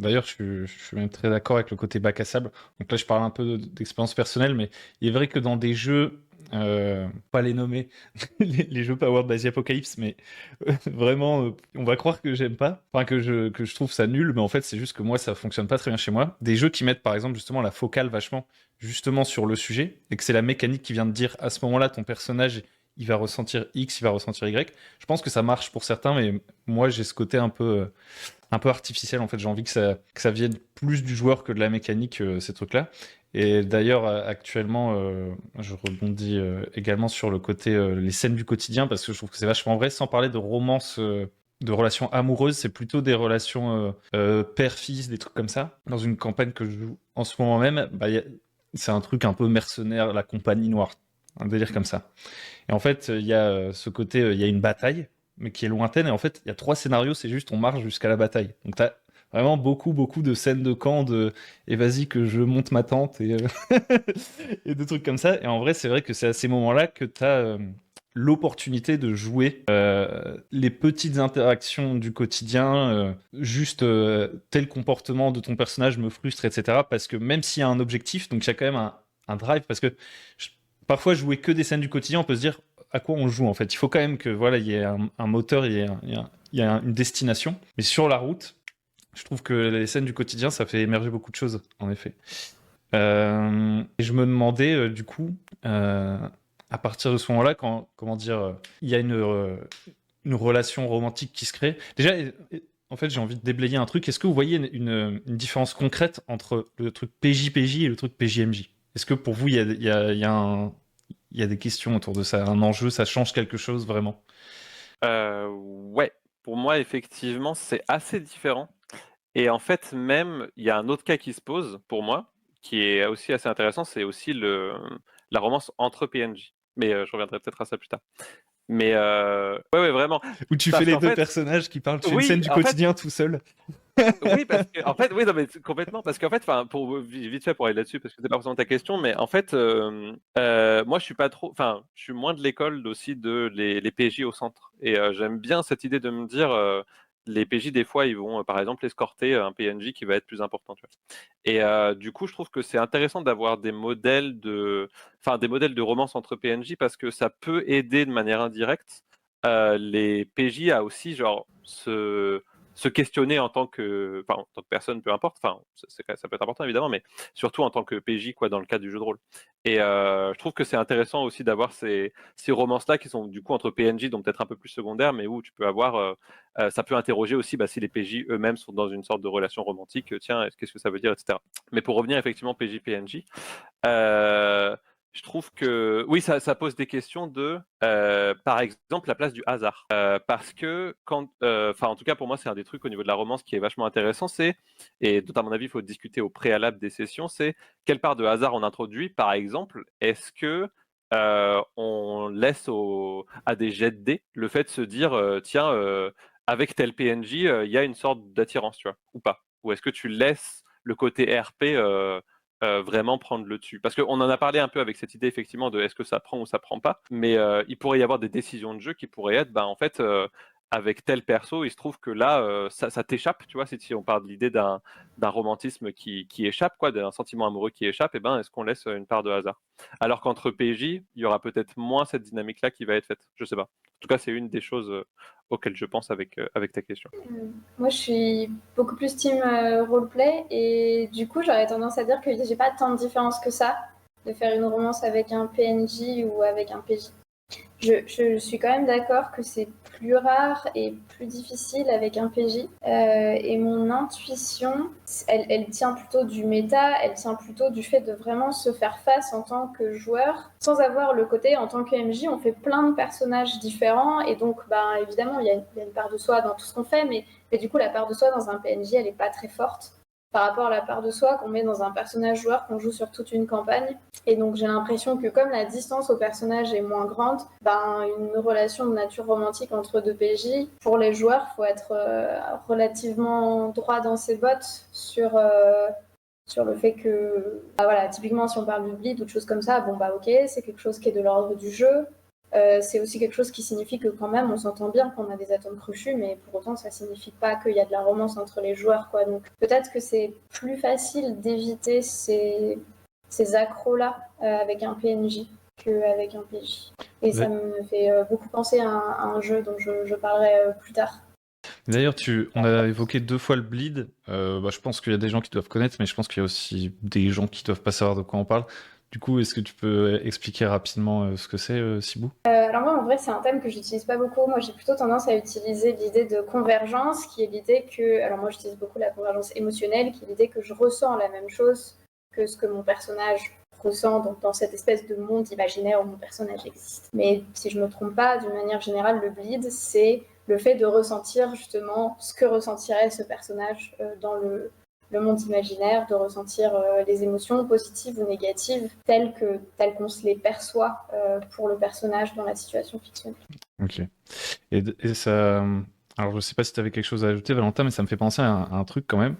d'ailleurs, je suis même très d'accord avec le côté bac à sable. Donc là, je parle un peu d'expérience personnelle, mais il est vrai que dans des jeux, pas les nommer, les jeux Powered by the Apocalypse, mais vraiment, on va croire que j'aime pas, enfin que je trouve ça nul, mais en fait, c'est juste que moi, ça fonctionne pas très bien chez moi. Des jeux qui mettent, par exemple, justement la focale vachement, justement sur le sujet, et que c'est la mécanique qui vient de dire à ce moment-là, ton personnage, il va ressentir X, il va ressentir Y. Je pense que ça marche pour certains, mais moi, j'ai ce côté un peu artificiel en fait. J'ai envie que ça vienne plus du joueur que de la mécanique, ces trucs-là. Et d'ailleurs, actuellement, je rebondis également sur le côté les scènes du quotidien parce que je trouve que c'est vachement vrai, sans parler de romance, de relations amoureuses, c'est plutôt des relations père-fils, des trucs comme ça. Dans une campagne que je joue en ce moment même, bah, c'est un truc un peu mercenaire, la compagnie noire, un délire comme ça. Et en fait, il y a ce côté, il y a une bataille, mais qui est lointaine. Et en fait, il y a 3 scénarios, c'est juste on marche jusqu'à la bataille. Donc t'as vraiment beaucoup, beaucoup de scènes de camp de et vas-y que je monte ma tente et, et des trucs comme ça. Et en vrai, c'est vrai que c'est à ces moments-là que t'as l'opportunité de jouer les petites interactions du quotidien, juste tel comportement de ton personnage me frustre, etc. Parce que même s'il y a un objectif, donc il y a quand même un drive, parce que parfois jouer que des scènes du quotidien, on peut se dire à quoi on joue en fait. Il faut quand même que voilà, il y ait un moteur, il y a une destination. Mais sur la route, je trouve que les scènes du quotidien, ça fait émerger beaucoup de choses, en effet. Et je me demandais, du coup, à partir de ce moment-là, quand, comment dire, il y a une relation romantique qui se crée. Déjà, en fait, j'ai envie de déblayer un truc. Est-ce que vous voyez une différence concrète entre le truc PJ-PJ et le truc PJ-MJ? Est-ce que pour vous, il y a des questions autour de ça, un enjeu, ça change quelque chose vraiment? Ouais, pour moi, effectivement, c'est assez différent. Et en fait, même, il y a un autre cas qui se pose pour moi, qui est aussi assez intéressant, c'est aussi la romance entre PNJ. Mais je reviendrai peut-être à ça plus tard. Mais ouais, vraiment. Où tu fais Parce les qu'en deux fait, personnages qui parlent, tu fais une scène oui, du en fait, quotidien tout seul. oui, parce que, en fait, oui, non, mais complètement, parce qu'en fait, enfin, pour vite fait pour aller là-dessus, parce que c'est pas forcément ta question, mais en fait, moi, je suis pas trop, enfin, je suis moins de l'école aussi de les PJ au centre, et j'aime bien cette idée de me dire, les PJ, des fois, ils vont, par exemple, escorter un PNJ qui va être plus important, tu vois. Et du coup, je trouve que c'est intéressant d'avoir des modèles de romance entre PNJ parce que ça peut aider de manière indirecte les PJ à aussi genre se questionner en tant que personne, peu importe. Enfin, ça peut être important évidemment, mais surtout en tant que PJ quoi, dans le cadre du jeu de rôle. Et je trouve que c'est intéressant aussi d'avoir ces romances-là qui sont du coup entre PNJ, donc peut-être un peu plus secondaires, mais où tu peux avoir, ça peut interroger aussi si les PJ eux-mêmes sont dans une sorte de relation romantique. Tiens, qu'est-ce que ça veut dire, etc. Mais pour revenir effectivement PJ-PNJ, je trouve que oui, ça pose des questions de, par exemple, la place du hasard. Parce que en tout cas pour moi, c'est un des trucs au niveau de la romance qui est vachement intéressant, et dont à mon avis, il faut discuter au préalable des sessions, c'est quelle part de hasard on introduit. Par exemple, est-ce que on laisse à des jets de dés le fait de se dire, tiens, avec tel PNJ, il y a une sorte d'attirance, tu vois, ou pas? Ou est-ce que tu laisses le côté RP vraiment prendre le dessus? Parce qu'on en a parlé un peu avec cette idée effectivement de est-ce que ça prend ou ça prend pas, mais il pourrait y avoir des décisions de jeu qui pourraient être, en fait, avec tel perso, il se trouve que là, ça t'échappe, tu vois, si on parle de l'idée d'un romantisme qui échappe, quoi, d'un sentiment amoureux qui échappe, et est-ce qu'on laisse une part de hasard? Alors qu'entre PJ, il y aura peut-être moins cette dynamique-là qui va être faite. Je sais pas. En tout cas, c'est une des choses auxquelles je pense avec ta question. Moi, je suis beaucoup plus team roleplay et du coup, j'aurais tendance à dire que j'ai pas tant de différence que ça de faire une romance avec un PNJ ou avec un PJ. Je suis quand même d'accord que c'est plus rare et plus difficile avec un PJ. Et mon intuition, elle tient plutôt du méta, elle tient plutôt du fait de vraiment se faire face en tant que joueur, sans avoir le côté en tant que MJ, on fait plein de personnages différents, et donc évidemment, il y a une part de soi dans tout ce qu'on fait, mais du coup, la part de soi dans un PNJ, elle n'est pas très forte par rapport à la part de soi qu'on met dans un personnage joueur qu'on joue sur toute une campagne. Et donc j'ai l'impression que comme la distance au personnage est moins grande, une relation de nature romantique entre deux PJ, pour les joueurs, il faut être relativement droit dans ses bottes sur le fait que, typiquement si on parle du bleed ou de choses comme ça, ok, c'est quelque chose qui est de l'ordre du jeu. C'est aussi quelque chose qui signifie que quand même on s'entend bien qu'on a des atomes crochus, mais pour autant ça signifie pas qu'il y a de la romance entre les joueurs, quoi. Donc peut-être que c'est plus facile d'éviter ces accros-là avec un PNJ qu'avec un PJ. Et ça me fait beaucoup penser à un jeu dont je parlerai plus tard. D'ailleurs, on a évoqué 2 fois le bleed. Je pense qu'il y a des gens qui doivent connaître, mais je pense qu'il y a aussi des gens qui doivent pas savoir de quoi on parle. Du coup, est-ce que tu peux expliquer rapidement ce que c'est, Sibou? Alors moi, en vrai, c'est un thème que j'utilise pas beaucoup. Moi, j'ai plutôt tendance à utiliser l'idée de convergence, qui est l'idée que... Alors moi, j'utilise beaucoup la convergence émotionnelle, qui est l'idée que je ressens la même chose que ce que mon personnage ressent, donc dans cette espèce de monde imaginaire où mon personnage existe. Mais si je me trompe pas, d'une manière générale, le bleed, c'est le fait de ressentir justement ce que ressentirait ce personnage dans le monde imaginaire, de ressentir les émotions positives ou négatives telles qu'on se les perçoit pour le personnage dans la situation fictionnelle. Ok. Et ça... Alors, je sais pas si tu avais quelque chose à ajouter, Valentin, mais ça me fait penser à un truc quand même.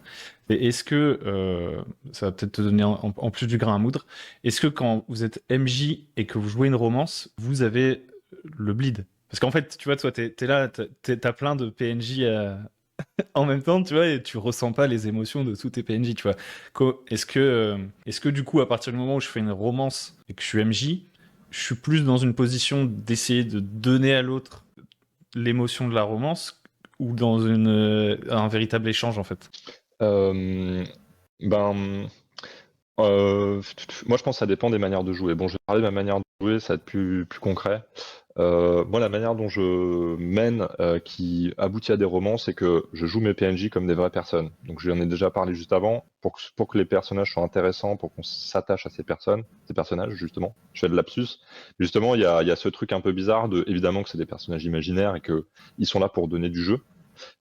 Et est-ce que, ça va peut-être te donner en plus du grain à moudre, est-ce que quand vous êtes MJ et que vous jouez une romance, vous avez le bleed? Parce qu'en fait, tu vois, toi, t'es là, t'as plein de PNJ en même temps, tu vois, et tu ressens pas les émotions de tous tes PNJ, tu vois. Est-ce que du coup, à partir du moment où je fais une romance et que je suis MJ, je suis plus dans une position d'essayer de donner à l'autre l'émotion de la romance ou dans un véritable échange, en fait? Euh, ben, Moi, je pense que ça dépend des manières de jouer. Bon, je vais parler de ma manière de jouer, ça va être plus concret. Moi, la manière dont je mène, qui aboutit à des romans, c'est que je joue mes PNJ comme des vraies personnes. Donc, j'en ai déjà parlé juste avant. Pour que les personnages soient intéressants, pour qu'on s'attache à ces personnages, justement. Je fais de lapsus. Justement, il y a ce truc un peu bizarre de, évidemment, que c'est des personnages imaginaires et que ils sont là pour donner du jeu.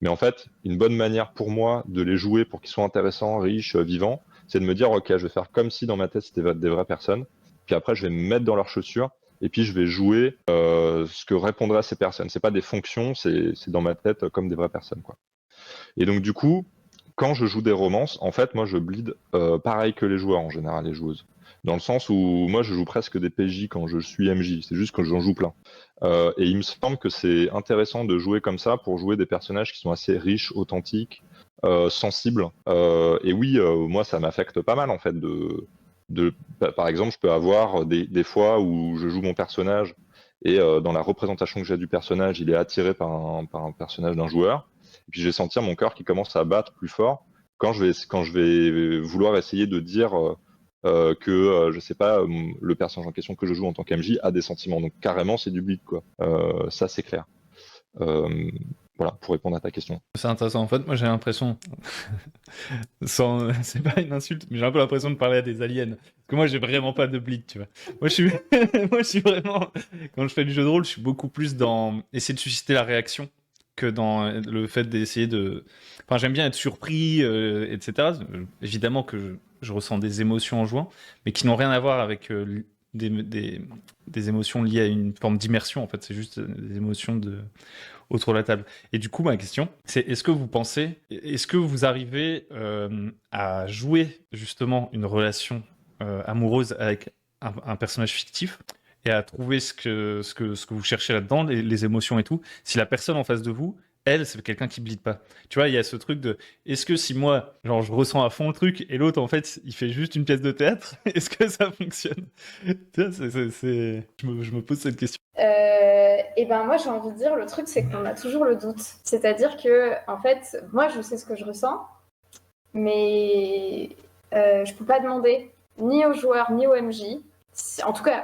Mais en fait, une bonne manière pour moi de les jouer pour qu'ils soient intéressants, riches, vivants, c'est de me dire, ok, je vais faire comme si dans ma tête c'était des vraies personnes. Puis après, je vais me mettre dans leurs chaussures et puis je vais jouer ce que répondraient ces personnes. C'est pas des fonctions, c'est dans ma tête comme des vraies personnes, quoi. Et donc du coup, quand je joue des romances, en fait, moi je bleed pareil que les joueurs en général, les joueuses. dans le sens où moi je joue presque des PJ quand je suis MJ, c'est juste que j'en joue plein. Et il me semble que c'est intéressant de jouer comme ça pour jouer des personnages qui sont assez riches, authentiques, sensibles. Et oui, moi ça m'affecte pas mal en fait par exemple, je peux avoir des fois où je joue mon personnage et dans la représentation que j'ai du personnage, il est attiré par un personnage d'un joueur. Et puis je vais sentir mon cœur qui commence à battre plus fort quand je vais vouloir essayer de dire que, je sais pas, le personnage en question que je joue en tant qu'MJ a des sentiments. Donc carrément, c'est du bleed, quoi. Ça, c'est clair. Voilà, pour répondre à ta question. C'est intéressant. En fait, moi, j'ai l'impression, c'est pas une insulte, mais j'ai un peu l'impression de parler à des aliens. Parce que moi, j'ai vraiment pas de bleed, tu vois. Moi, je suis, moi, je suis vraiment, quand je fais du jeu de rôle, je suis beaucoup plus dans essayer de susciter la réaction que dans le fait d'essayer de. Enfin, j'aime bien être surpris, etc. Évidemment que je ressens des émotions en jouant, mais qui n'ont rien à voir avec des émotions liées à une forme d'immersion. En fait, c'est juste des émotions autour de la table. Et du coup, ma question, c'est est-ce que vous arrivez à jouer justement une relation amoureuse avec un personnage fictif et à trouver ce que vous cherchez là-dedans, les émotions et tout, si la personne en face de vous, elle, c'est quelqu'un qui bleed pas. Tu vois, il y a ce truc de, est-ce que si moi, genre, je ressens à fond le truc et l'autre, en fait, il fait juste une pièce de théâtre, est-ce que ça fonctionne? Tu vois, je me pose cette question. Et ben moi j'ai envie de dire le truc c'est qu'on a toujours le doute. C'est-à-dire que en fait moi je sais ce que je ressens, mais je peux pas demander ni aux joueurs ni au MJ. En tout cas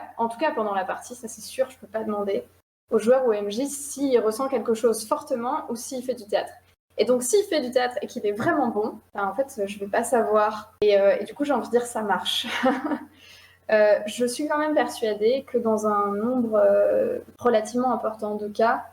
pendant la partie, ça c'est sûr, je peux pas demander au joueur ou au MJ s'il ressent quelque chose fortement ou s'il fait du théâtre. Et donc s'il fait du théâtre et qu'il est vraiment bon, ben, en fait je vais pas savoir. Et du coup j'ai envie de dire ça marche. Je suis quand même persuadée que dans un nombre relativement important de cas,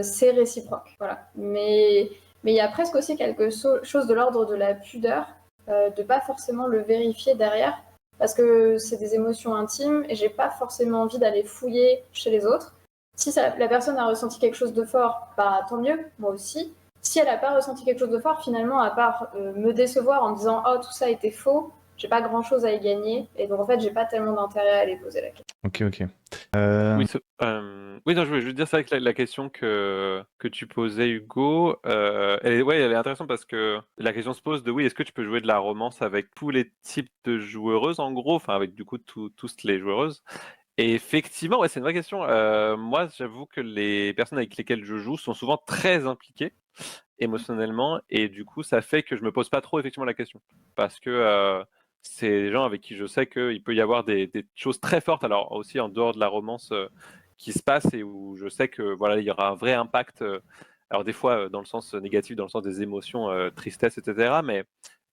c'est réciproque. Voilà. Mais il y a presque aussi quelque chose de l'ordre de la pudeur, de pas forcément le vérifier derrière, parce que c'est des émotions intimes et j'ai pas forcément envie d'aller fouiller chez les autres. Si la personne a ressenti quelque chose de fort, bah, tant mieux, moi aussi. Si elle n'a pas ressenti quelque chose de fort, finalement, à part me décevoir en me disant « Oh, tout ça était faux », j'ai pas grand chose à y gagner et donc en fait j'ai pas tellement d'intérêt à aller poser la question. Ok. Oui, non, je voulais juste dire, c'est vrai que la question que tu posais, Hugo, elle est intéressante parce que la question se pose de oui, est-ce que tu peux jouer de la romance avec tous les types de joueuses en gros, enfin avec du coup tous les joueuses. Et effectivement, ouais, c'est une vraie question. Moi, j'avoue que les personnes avec lesquelles je joue sont souvent très impliquées émotionnellement et du coup, ça fait que je me pose pas trop effectivement la question parce que c'est des gens avec qui je sais qu'il peut y avoir des choses très fortes, alors aussi en dehors de la romance qui se passe et où je sais que voilà, il y aura un vrai impact. Alors des fois dans le sens négatif, dans le sens des émotions, tristesse, etc. Mais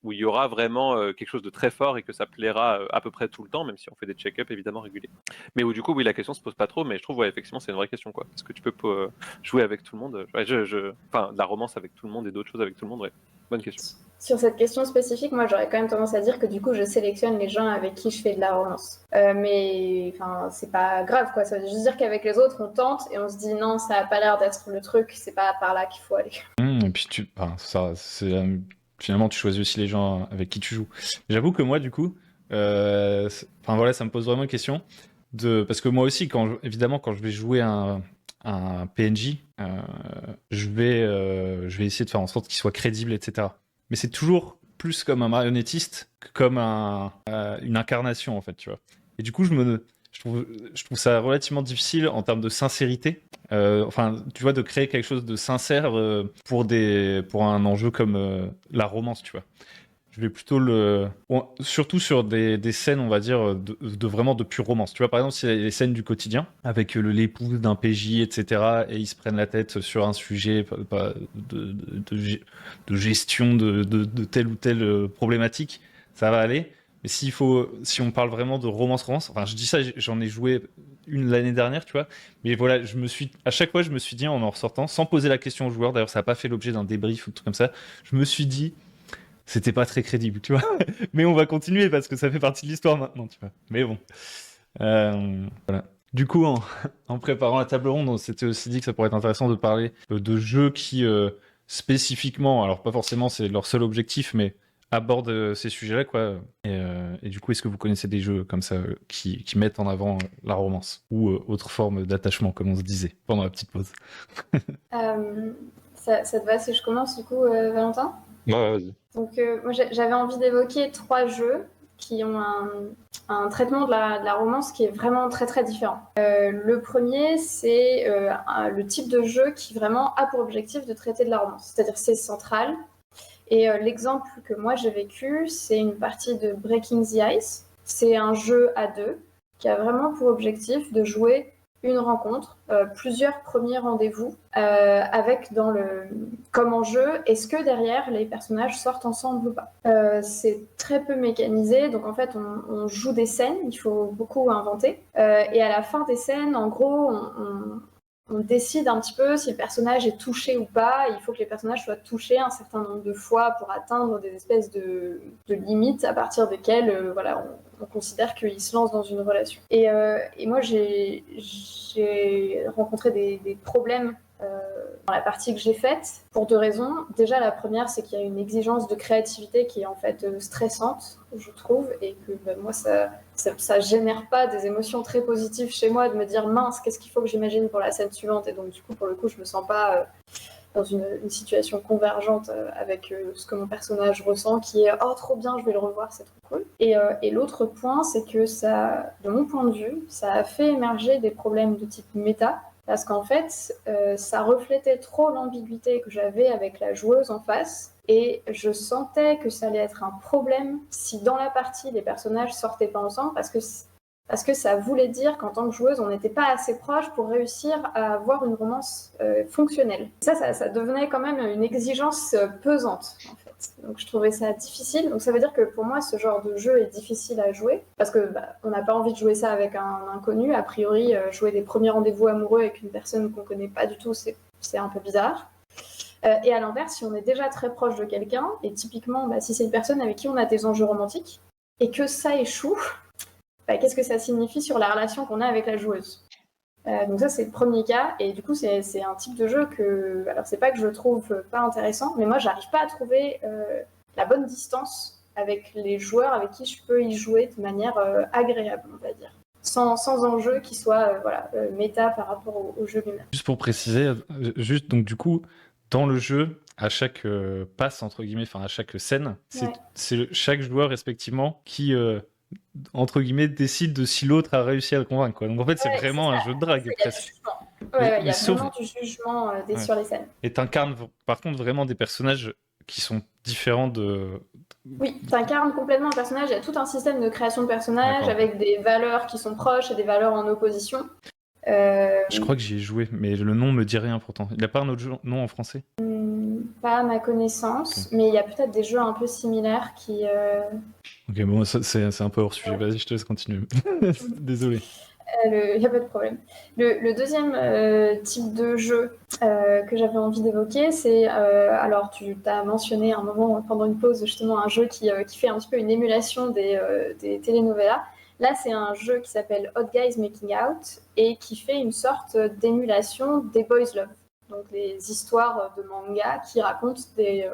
où il y aura vraiment quelque chose de très fort et que ça plaira à peu près tout le temps, même si on fait des check-up évidemment réguliers. Mais où du coup, oui, la question se pose pas trop, mais je trouve, ouais, effectivement, c'est une vraie question, quoi. Est-ce que tu peux jouer avec tout le monde? Ouais, enfin, de la romance avec tout le monde et d'autres choses avec tout le monde, ouais. Bonne question. Sur cette question spécifique, moi j'aurais quand même tendance à dire que du coup je sélectionne les gens avec qui je fais de la romance. Mais enfin, c'est pas grave quoi, ça veut juste dire qu'avec les autres on tente et on se dit non, ça a pas l'air d'être le truc, c'est pas par là qu'il faut aller. Et puis finalement tu choisis aussi les gens avec qui tu joues. J'avoue que moi du coup, enfin voilà, ça me pose vraiment une question parce que moi aussi évidemment quand je vais jouer un PNJ, je vais essayer de faire en sorte qu'il soit crédible, etc. Mais c'est toujours plus comme un marionnettiste que comme une incarnation, en fait, tu vois. Et du coup, je trouve ça relativement difficile en termes de sincérité. Enfin, tu vois, de créer quelque chose de sincère pour un enjeu comme la romance, tu vois. Je vais plutôt surtout sur des scènes, on va dire, de vraiment de pure romance. Tu vois, par exemple, si les scènes du quotidien, avec l'épouse d'un PJ, etc., et ils se prennent la tête sur un sujet de gestion de telle ou telle problématique, ça va aller. Mais si on parle vraiment de romance, enfin, je dis ça, j'en ai joué une l'année dernière, tu vois. Mais voilà, à chaque fois, je me suis dit en ressortant, sans poser la question aux joueurs, d'ailleurs, ça n'a pas fait l'objet d'un débrief ou tout comme ça, je me suis dit, c'était pas très crédible, tu vois. Mais on va continuer parce que ça fait partie de l'histoire maintenant, tu vois. Mais bon. Voilà. Du coup, en préparant la table ronde, on s'était aussi dit que ça pourrait être intéressant de parler de jeux qui, spécifiquement, alors pas forcément c'est leur seul objectif, mais aborde ces sujets-là, quoi. Et du coup, est-ce que vous connaissez des jeux comme ça qui mettent en avant la romance ou autre forme d'attachement, comme on se disait pendant la petite pause? Ça te va si je commence du coup, Valentin? Ouais, vas-y. Donc, moi, j'avais envie d'évoquer 3 jeux qui ont un traitement de la romance qui est vraiment très très différent. Le premier, c'est le type de jeu qui vraiment a pour objectif de traiter de la romance. C'est-à-dire c'est central. Et l'exemple que moi j'ai vécu, c'est une partie de Breaking the Ice. C'est un jeu à 2 qui a vraiment pour objectif de jouer une rencontre, plusieurs premiers rendez-vous, avec comme enjeu, est-ce que derrière les personnages sortent ensemble ou pas. C'est très peu mécanisé, donc en fait on joue des scènes, il faut beaucoup inventer, et à la fin des scènes, en gros, on décide un petit peu si le personnage est touché ou pas. Il faut que les personnages soient touchés un certain nombre de fois pour atteindre des espèces de limites à partir desquelles voilà, on considère qu'ils se lancent dans une relation. Et moi, j'ai rencontré des problèmes dans la partie que j'ai faite pour 2 raisons. Déjà, la première, c'est qu'il y a une exigence de créativité qui est en fait stressante, je trouve, et que moi, ça génère pas des émotions très positives chez moi de me dire mince, qu'est-ce qu'il faut que j'imagine pour la scène suivante. Et donc, du coup, pour le coup, je me sens pas dans une situation convergente avec ce que mon personnage ressent, qui est oh trop bien, je vais le revoir, c'est trop cool. Et l'autre point, c'est que ça, de mon point de vue, ça a fait émerger des problèmes de type méta, parce qu'en fait, ça reflétait trop l'ambiguïté que j'avais avec la joueuse en face, et je sentais que ça allait être un problème si dans la partie les personnages sortaient pas ensemble, parce que ça voulait dire qu'en tant que joueuse, on n'était pas assez proche pour réussir à avoir une romance fonctionnelle. Ça devenait quand même une exigence pesante, en fait. Donc je trouvais ça difficile. Donc ça veut dire que pour moi, ce genre de jeu est difficile à jouer, parce que on n'a pas envie de jouer ça avec un inconnu. A priori, jouer des premiers rendez-vous amoureux avec une personne qu'on connaît pas du tout, c'est un peu bizarre. Et à l'inverse, si on est déjà très proche de quelqu'un, et typiquement, si c'est une personne avec qui on a des enjeux romantiques, et que ça échoue, qu'est-ce que ça signifie sur la relation qu'on a avec la joueuse. Donc ça, c'est le premier cas, et du coup, c'est un type de jeu que... Alors, c'est pas que je trouve pas intéressant, mais moi, j'arrive pas à trouver la bonne distance avec les joueurs avec qui je peux y jouer de manière agréable, on va dire. Sans enjeu qui soit méta par rapport au jeu lui-même. Juste pour préciser, donc du coup, dans le jeu, à chaque passe, entre guillemets, enfin à chaque scène, c'est chaque joueur respectivement qui... entre guillemets, décide de si l'autre a réussi à le convaincre, quoi. Donc en fait, c'est vraiment un jeu de drague, presque. Il y a vraiment du jugement sur les scènes. Et t'incarnes, par contre, vraiment des personnages qui sont différents de... Oui, t'incarnes complètement un personnage. Il y a tout un système de création de personnages avec des valeurs qui sont proches et des valeurs en opposition. Je crois que j'y ai joué, mais le nom me dit rien pourtant. Il n'y a pas un autre nom en français? Pas à ma connaissance, mais il y a peut-être des jeux un peu similaires qui... Ok, bon, c'est un peu hors sujet. Vas-y, je te laisse continuer. Désolé. Il n'y a pas de problème. Le deuxième type de jeu que j'avais envie d'évoquer, c'est... alors, tu as mentionné un moment pendant une pause, justement, un jeu qui fait un petit peu une émulation des telenovelas. Là, c'est un jeu qui s'appelle Hot Guys Making Out et qui fait une sorte d'émulation des boys love. Donc, des histoires de manga qui racontent des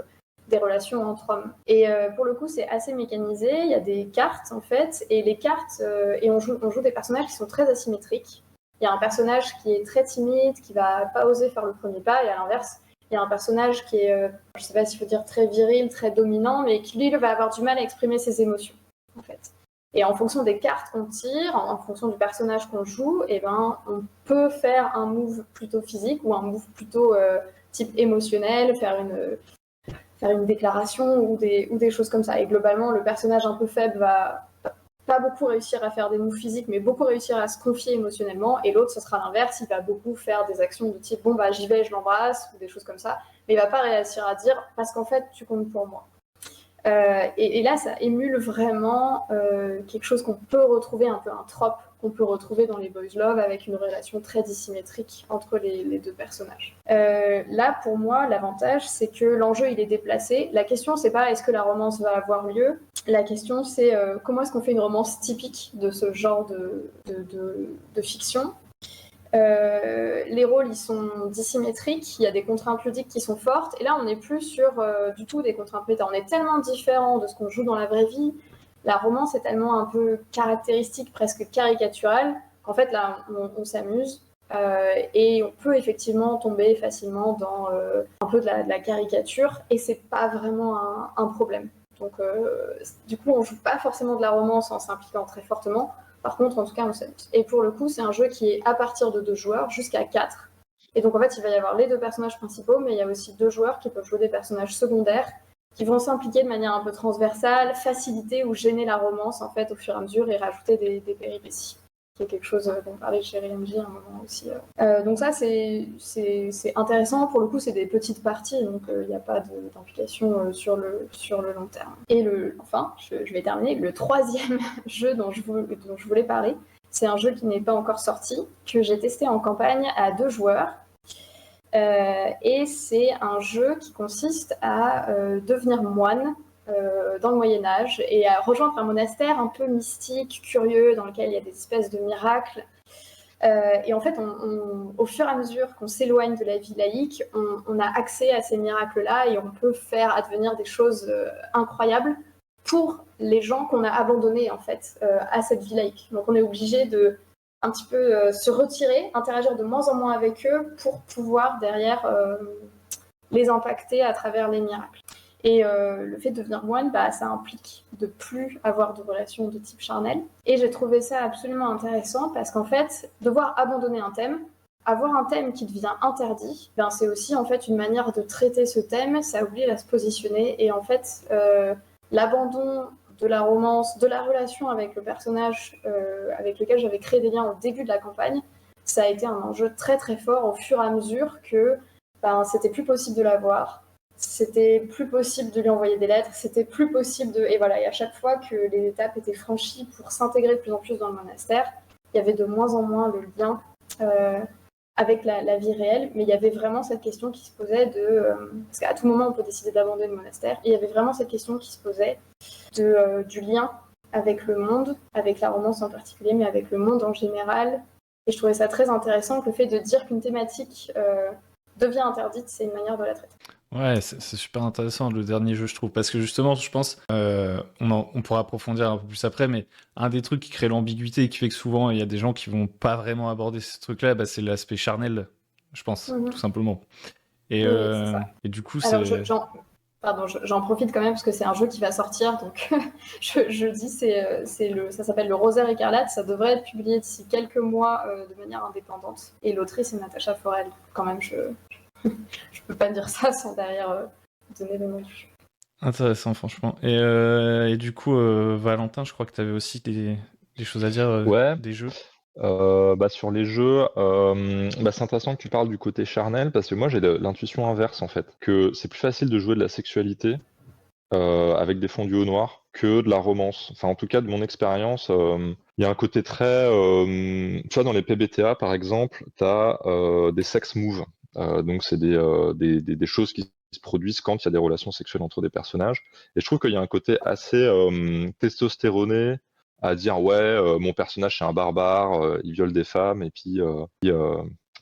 relations entre hommes. Et pour le coup, c'est assez mécanisé. Il y a des cartes, en fait, et les cartes... et on joue des personnages qui sont très asymétriques. Il y a un personnage qui est très timide, qui va pas oser faire le premier pas, et à l'inverse, il y a un personnage qui est, je sais pas s'il faut dire très viril, très dominant, mais qui, lui, va avoir du mal à exprimer ses émotions, en fait. Et en fonction des cartes qu'on tire, en fonction du personnage qu'on joue, on peut faire un move plutôt physique ou un move plutôt type émotionnel, faire une déclaration ou des choses comme ça. Et globalement, le personnage un peu faible va pas beaucoup réussir à faire des moves physiques, mais beaucoup réussir à se confier émotionnellement. Et l'autre, ce sera l'inverse, il va beaucoup faire des actions de type « bon, j'y vais, je l'embrasse » ou des choses comme ça. Mais il va pas réussir à dire « parce qu'en fait, tu comptes pour moi ». Et là, ça émule vraiment quelque chose qu'on peut retrouver, un peu un trope qu'on peut retrouver dans les boys love, avec une relation très dissymétrique entre les deux personnages. Là, pour moi, l'avantage, c'est que l'enjeu, il est déplacé. La question, c'est pas est-ce que la romance va avoir lieu. La question, c'est comment est-ce qu'on fait une romance typique de ce genre de fiction. Les rôles, ils sont dissymétriques, il y a des contraintes ludiques qui sont fortes, et là, on n'est plus sur du tout des contraintes méta. On est tellement différent de ce qu'on joue dans la vraie vie. La romance est tellement un peu caractéristique, presque caricaturale, qu'en fait, là, on s'amuse. Et on peut effectivement tomber facilement dans un peu de la caricature, et c'est pas vraiment un problème. Donc, du coup, on joue pas forcément de la romance en s'impliquant très fortement. Par contre, en tout cas, on s'amuse. Et pour le coup, c'est un jeu qui est à partir de 2 joueurs jusqu'à 4. Et donc, en fait, il va y avoir les 2 personnages principaux, mais il y a aussi 2 joueurs qui peuvent jouer des personnages secondaires, qui vont s'impliquer de manière un peu transversale, faciliter ou gêner la romance, en fait, au fur et à mesure, et rajouter des péripéties. Qui est quelque chose dont parlait chez RMJ à un moment aussi. Donc ça, c'est intéressant. Pour le coup, c'est des petites parties, donc il n'y a pas d'implication sur le long terme. Et enfin, je vais terminer. Le 3e jeu dont je voulais parler, c'est un jeu qui n'est pas encore sorti, que j'ai testé en campagne à 2 joueurs. Et c'est un jeu qui consiste à devenir moine dans le Moyen-Âge et à rejoindre un monastère un peu mystique, curieux, dans lequel il y a des espèces de miracles. Et en fait, au fur et à mesure qu'on s'éloigne de la vie laïque, on a accès à ces miracles-là et on peut faire advenir des choses incroyables pour les gens qu'on a abandonnés en fait à cette vie laïque. Donc on est obligé de un petit peu se retirer, interagir de moins en moins avec eux pour pouvoir derrière les impacter à travers les miracles. Et le fait de devenir moine, ça implique de plus avoir de relations de type charnel. Et j'ai trouvé ça absolument intéressant parce qu'en fait, devoir abandonner un thème, avoir un thème qui devient interdit, c'est aussi en fait une manière de traiter ce thème, ça oblige à se positionner. Et en fait, l'abandon de la romance, de la relation avec le personnage avec lequel j'avais créé des liens au début de la campagne, ça a été un enjeu très très fort au fur et à mesure que c'était plus possible de l'avoir. C'était plus possible de lui envoyer des lettres, c'était plus possible de... Et voilà, et à chaque fois que les étapes étaient franchies pour s'intégrer de plus en plus dans le monastère, il y avait de moins en moins le lien avec la vie réelle, mais il y avait vraiment cette question qui se posait parce qu'à tout moment, on peut décider d'abandonner le monastère, et il y avait vraiment cette question qui se posait du lien avec le monde, avec la romance en particulier, mais avec le monde en général. Et je trouvais ça très intéressant que le fait de dire qu'une thématique devient interdite, c'est une manière de la traiter. Ouais, c'est super intéressant le dernier jeu, je trouve, parce que justement, je pense, on pourra approfondir un peu plus après, mais un des trucs qui crée l'ambiguïté et qui fait que souvent il y a des gens qui vont pas vraiment aborder ce truc-là, c'est l'aspect charnel, je pense, tout simplement. Et, Oui, c'est ça. et du coup, Alors, c'est... j'en profite quand même parce que c'est un jeu qui va sortir, donc je dis ça s'appelle le Rosaire écarlate, ça devrait être publié d'ici quelques mois de manière indépendante. Et l'autrice est Natacha Forel. Quand même, je peux pas dire ça sans derrière donner le nom du jeu. Intéressant, franchement. Et du coup, Valentin, je crois que tu avais aussi des choses à dire Ouais. des jeux. Sur les jeux, c'est intéressant que tu parles du côté charnel parce que moi j'ai l'intuition inverse en fait, que c'est plus facile de jouer de la sexualité avec des fondus au noir que de la romance. Enfin, en tout cas, de mon expérience, il y a un côté très. Tu vois, dans les PBTA par exemple, tu as des sex moves. Donc, c'est des choses qui se produisent quand il y a des relations sexuelles entre des personnages. Et je trouve qu'il y a un côté assez testostéroné à dire ouais, mon personnage c'est un barbare, il viole des femmes et puis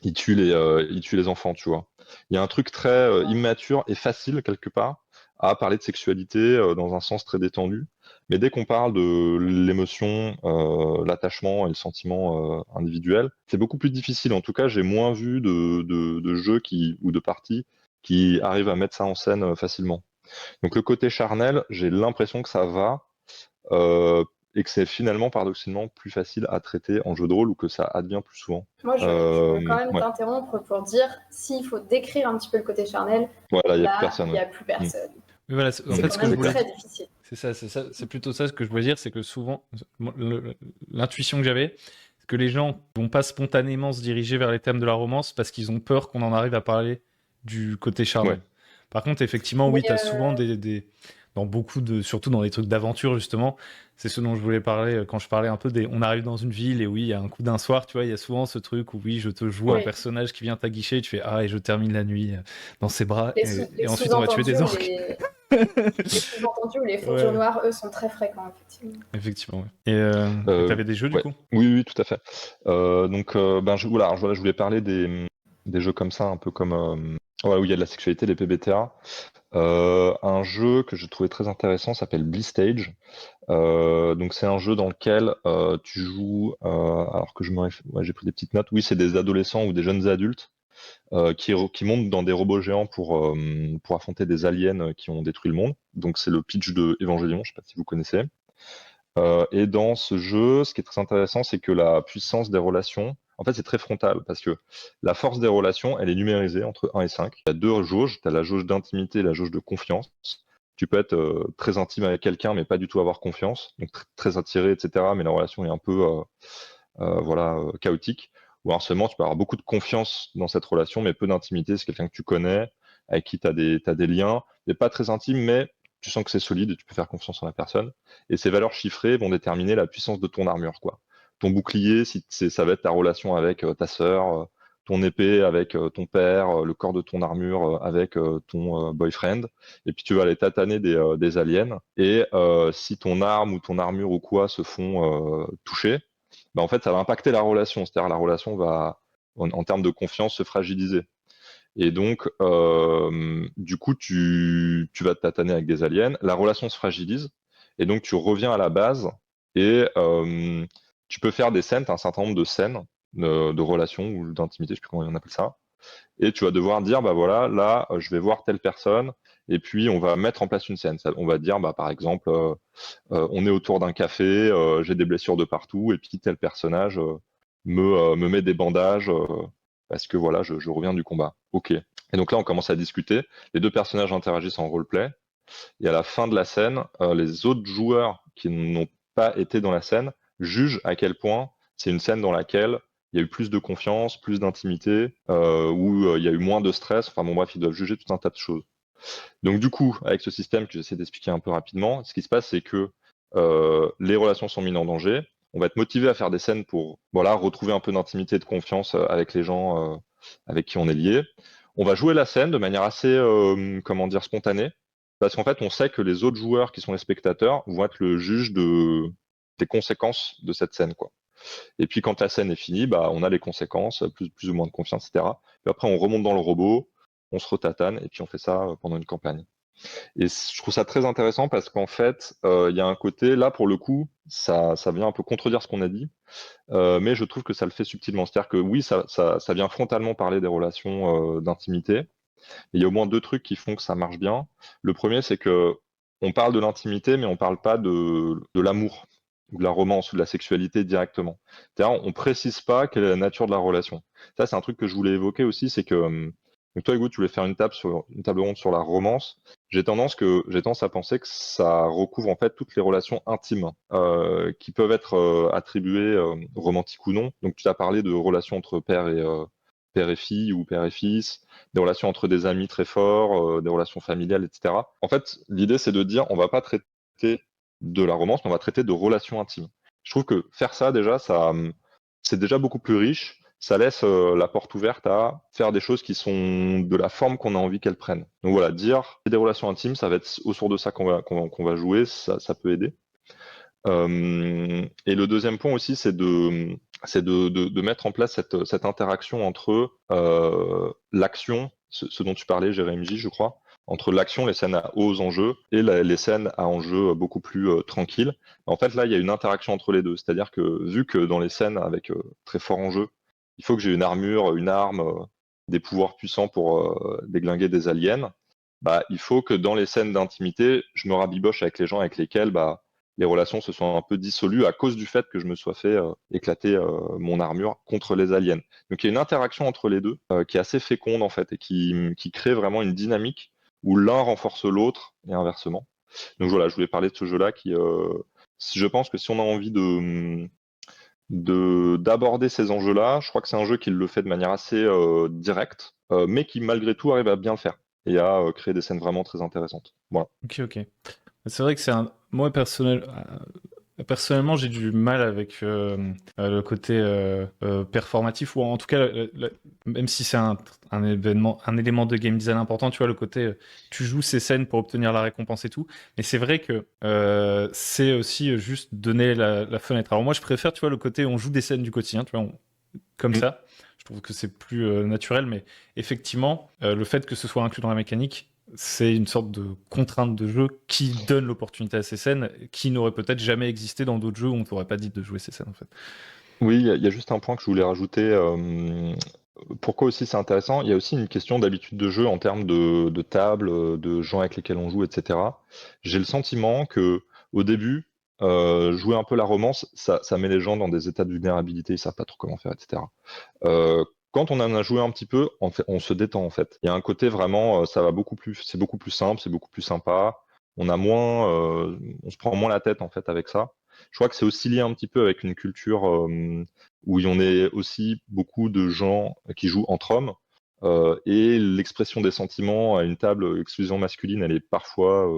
il tue les enfants, tu vois. Il y a un truc très immature et facile quelque part à parler de sexualité dans un sens très détendu. Mais dès qu'on parle de l'émotion, l'attachement et le sentiment individuel, c'est beaucoup plus difficile. En tout cas, j'ai moins vu de jeux ou de parties qui arrivent à mettre ça en scène facilement. Donc le côté charnel, j'ai l'impression que ça va, et que c'est finalement paradoxalement plus facile à traiter en jeu de rôle ou que ça advient plus souvent. Moi, je veux quand même t'interrompre pour dire, s'il faut décrire un petit peu le côté charnel, voilà, il n'y a là, plus personne. Il n'y a plus personne. Mais voilà, en fait, C'est quand même très difficile. C'est plutôt ça ce que je voulais dire, c'est que souvent, l'intuition que j'avais, c'est que les gens vont pas spontanément se diriger vers les thèmes de la romance parce qu'ils ont peur qu'on en arrive à parler du côté charnel. Ouais. Par contre, effectivement, oui, tu as souvent dans beaucoup surtout dans les trucs d'aventure, justement, c'est ce dont je voulais parler quand je parlais un peu on arrive dans une ville et oui, il y a un coup d'un soir, tu vois, il y a souvent ce truc où oui, je te joue un personnage qui vient t'aguicher et tu fais et je termine la nuit dans ses bras et ensuite on va tuer des orques. Sous-entendu, les fournitures Ouais. noires, eux, sont très fréquents, effectivement. Effectivement, ouais. Et t'avais des jeux, du Ouais. coup? Oui, tout à fait. Voilà, je voulais parler des jeux comme ça, un peu comme ouais, où il y a de la sexualité, les PBTA. Un jeu que je trouvais très intéressant s'appelle Blistage. Donc c'est un jeu dans lequel tu joues, alors que ouais, j'ai pris des petites notes. Oui, c'est des adolescents ou des jeunes adultes qui montent dans des robots géants pour affronter des aliens qui ont détruit le monde. Donc c'est le pitch de Evangelion, je sais pas si vous connaissez. Et dans ce jeu, ce qui est très intéressant, c'est que la puissance des relations, en fait, c'est très frontal parce que la force des relations, elle est numérisée entre 1 et 5. Il y a deux jauges, tu as la jauge d'intimité et la jauge de confiance. Tu peux être très intime avec quelqu'un, mais pas du tout avoir confiance, donc très attiré, etc. Mais la relation est un peu chaotique. Ou inversement, tu peux avoir beaucoup de confiance dans cette relation, mais peu d'intimité. C'est quelqu'un que tu connais, avec qui tu as des liens, mais pas très intimes, mais tu sens que c'est solide et tu peux faire confiance en la personne. Et ces valeurs chiffrées vont déterminer la puissance de ton armure, quoi. Ton bouclier, ça va être ta relation avec ta sœur, ton épée avec ton père, le corps de ton armure avec ton boyfriend. Et puis tu vas aller tataner des aliens. Et si ton arme ou ton armure ou quoi se font toucher, bah, en fait, ça va impacter la relation. C'est-à-dire la relation va, en termes de confiance, se fragiliser. Et donc, du coup, tu vas te tataner avec des aliens, la relation se fragilise, et donc tu reviens à la base, et tu peux faire des scènes, t'as un certain nombre de scènes de relations ou d'intimité, je sais plus comment on appelle ça, et tu vas devoir dire, bah voilà, là, je vais voir telle personne, et puis on va mettre en place une scène. On va dire, bah, par exemple, on est autour d'un café, j'ai des blessures de partout, et puis tel personnage me met des bandages parce que voilà, je reviens du combat. Ok. Et donc là, on commence à discuter. Les deux personnages interagissent en roleplay. Et à la fin de la scène, les autres joueurs qui n'ont pas été dans la scène jugent à quel point c'est une scène dans laquelle il y a eu plus de confiance, plus d'intimité, où il y a eu moins de stress. Enfin bon, bref, ils doivent juger tout un tas de choses. Donc du coup, avec ce système que j'essaie d'expliquer un peu rapidement, ce qui se passe, c'est que les relations sont mises en danger. On va être motivé à faire des scènes pour voilà, retrouver un peu d'intimité et de confiance avec les gens avec qui on est lié. On va jouer la scène de manière assez, comment dire, spontanée, parce qu'en fait, on sait que les autres joueurs qui sont les spectateurs vont être le juge des conséquences de cette scène, quoi. Et puis quand la scène est finie, bah, on a les conséquences, plus ou moins de confiance, etc. Puis après, on remonte dans le robot, on se retatane, et puis on fait ça pendant une campagne. Et je trouve ça très intéressant parce qu'en fait, il y a un côté, là pour le coup, ça vient un peu contredire ce qu'on a dit, mais je trouve que ça le fait subtilement. C'est-à-dire que oui, ça vient frontalement parler des relations d'intimité, et il y a au moins deux trucs qui font que ça marche bien. Le premier, c'est que on parle de l'intimité, mais on parle pas de l'amour, ou de la romance, ou de la sexualité directement. C'est-à-dire, on précise pas quelle est la nature de la relation. Ça, c'est un truc que je voulais évoquer aussi, c'est que donc toi, Hugo, tu voulais faire une table ronde sur la romance. J'ai tendance à penser que ça recouvre en fait toutes les relations intimes qui peuvent être attribuées romantiques ou non. Donc tu as parlé de relations entre père et fille ou père et fils, des relations entre des amis très forts, des relations familiales, etc. En fait, l'idée c'est de dire on va pas traiter de la romance, mais on va traiter de relations intimes. Je trouve que faire ça déjà, c'est déjà beaucoup plus riche. Ça laisse la porte ouverte à faire des choses qui sont de la forme qu'on a envie qu'elles prennent. Donc voilà, dire des relations intimes, ça va être autour de ça qu'on va jouer, ça peut aider. Et le deuxième point aussi, c'est de mettre en place cette interaction entre l'action, ce dont tu parlais, Jérémy J, je crois, entre l'action, les scènes à hauts enjeux, et les scènes à enjeux beaucoup plus tranquilles. En fait, là, il y a une interaction entre les deux. C'est-à-dire que vu que dans les scènes avec très fort enjeu, il faut que j'ai une armure, une arme, des pouvoirs puissants pour déglinguer des aliens, bah, il faut que dans les scènes d'intimité, je me rabiboche avec les gens avec lesquels bah, les relations se sont un peu dissolues à cause du fait que je me sois fait éclater mon armure contre les aliens. Donc il y a une interaction entre les deux qui est assez féconde en fait et qui crée vraiment une dynamique où l'un renforce l'autre et inversement. Donc voilà, je voulais parler de ce jeu-là qui, je pense que si on a envie d'aborder ces enjeux-là, je crois que c'est un jeu qui le fait de manière assez directe, mais qui malgré tout arrive à bien le faire et à créer des scènes vraiment très intéressantes. Voilà. Ok. C'est vrai que c'est un. Moi, personnellement, j'ai du mal avec le côté performatif, ou en tout cas, même si c'est un élément de game design important, tu vois, le côté tu joues ces scènes pour obtenir la récompense et tout. Mais c'est vrai que c'est aussi juste donner la fenêtre. Alors moi, je préfère, tu vois, le côté on joue des scènes du quotidien, tu vois, comme ça. Je trouve que c'est plus naturel, mais effectivement, le fait que ce soit inclus dans la mécanique, c'est une sorte de contrainte de jeu qui donne l'opportunité à ces scènes qui n'auraient peut-être jamais existé dans d'autres jeux où on t'aurait pas dit de jouer ces scènes, en fait. Oui, il y a juste un point que je voulais rajouter. Pourquoi aussi c'est intéressant? Il y a aussi une question d'habitude de jeu en termes de table, de gens avec lesquels on joue, etc. J'ai le sentiment que au début, jouer un peu la romance, ça met les gens dans des états de vulnérabilité, ils savent pas trop comment faire, etc. Quand on en a joué un petit peu, on se détend en fait. Il y a un côté vraiment, ça va beaucoup plus, c'est beaucoup plus simple, c'est beaucoup plus sympa. On se prend moins la tête en fait avec ça. Je crois que c'est aussi lié un petit peu avec une culture où il y en a aussi beaucoup de gens qui jouent entre hommes. Et l'expression des sentiments à une table exclusivement masculine, elle est parfois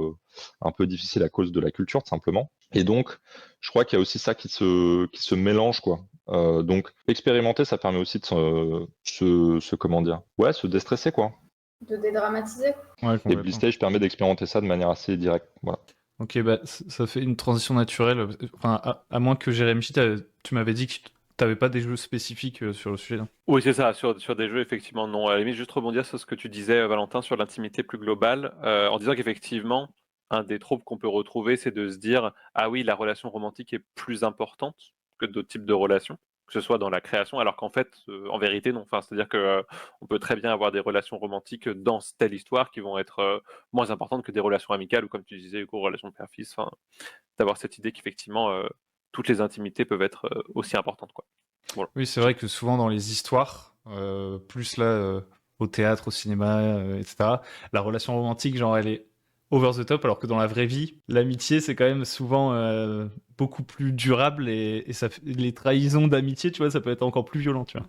un peu difficile à cause de la culture, tout simplement. Et donc, je crois qu'il y a aussi ça qui se mélange, quoi. Donc, expérimenter, ça permet aussi de comment dire, ouais, se déstresser, quoi. De dédramatiser. Ouais, Et complètement. Blistage permet d'expérimenter ça de manière assez directe. Voilà. Ok, bah, ça fait une transition naturelle. Enfin, à moins que Jérémy, tu m'avais dit que tu n'avais pas des jeux spécifiques sur le sujet, là. Oui, c'est ça. Sur des jeux, effectivement, non. À la limite, juste rebondir sur ce que tu disais, Valentin, sur l'intimité plus globale, en disant qu'effectivement, un des tropes qu'on peut retrouver, c'est de se dire, ah oui, la relation romantique est plus importante que d'autres types de relations, que ce soit dans la création, alors qu'en fait, en vérité, non. Enfin, c'est-à-dire que on peut très bien avoir des relations romantiques dans telle histoire qui vont être moins importantes que des relations amicales ou, comme tu disais, Hugo, relations père-fils. Enfin, d'avoir cette idée qu'effectivement, toutes les intimités peuvent être aussi importantes, quoi. Voilà. Oui, c'est vrai que souvent dans les histoires, plus là, au théâtre, au cinéma, etc., la relation romantique, genre, elle est over the top, alors que dans la vraie vie, l'amitié, c'est quand même souvent beaucoup plus durable et les trahisons d'amitié, tu vois, ça peut être encore plus violent, tu vois.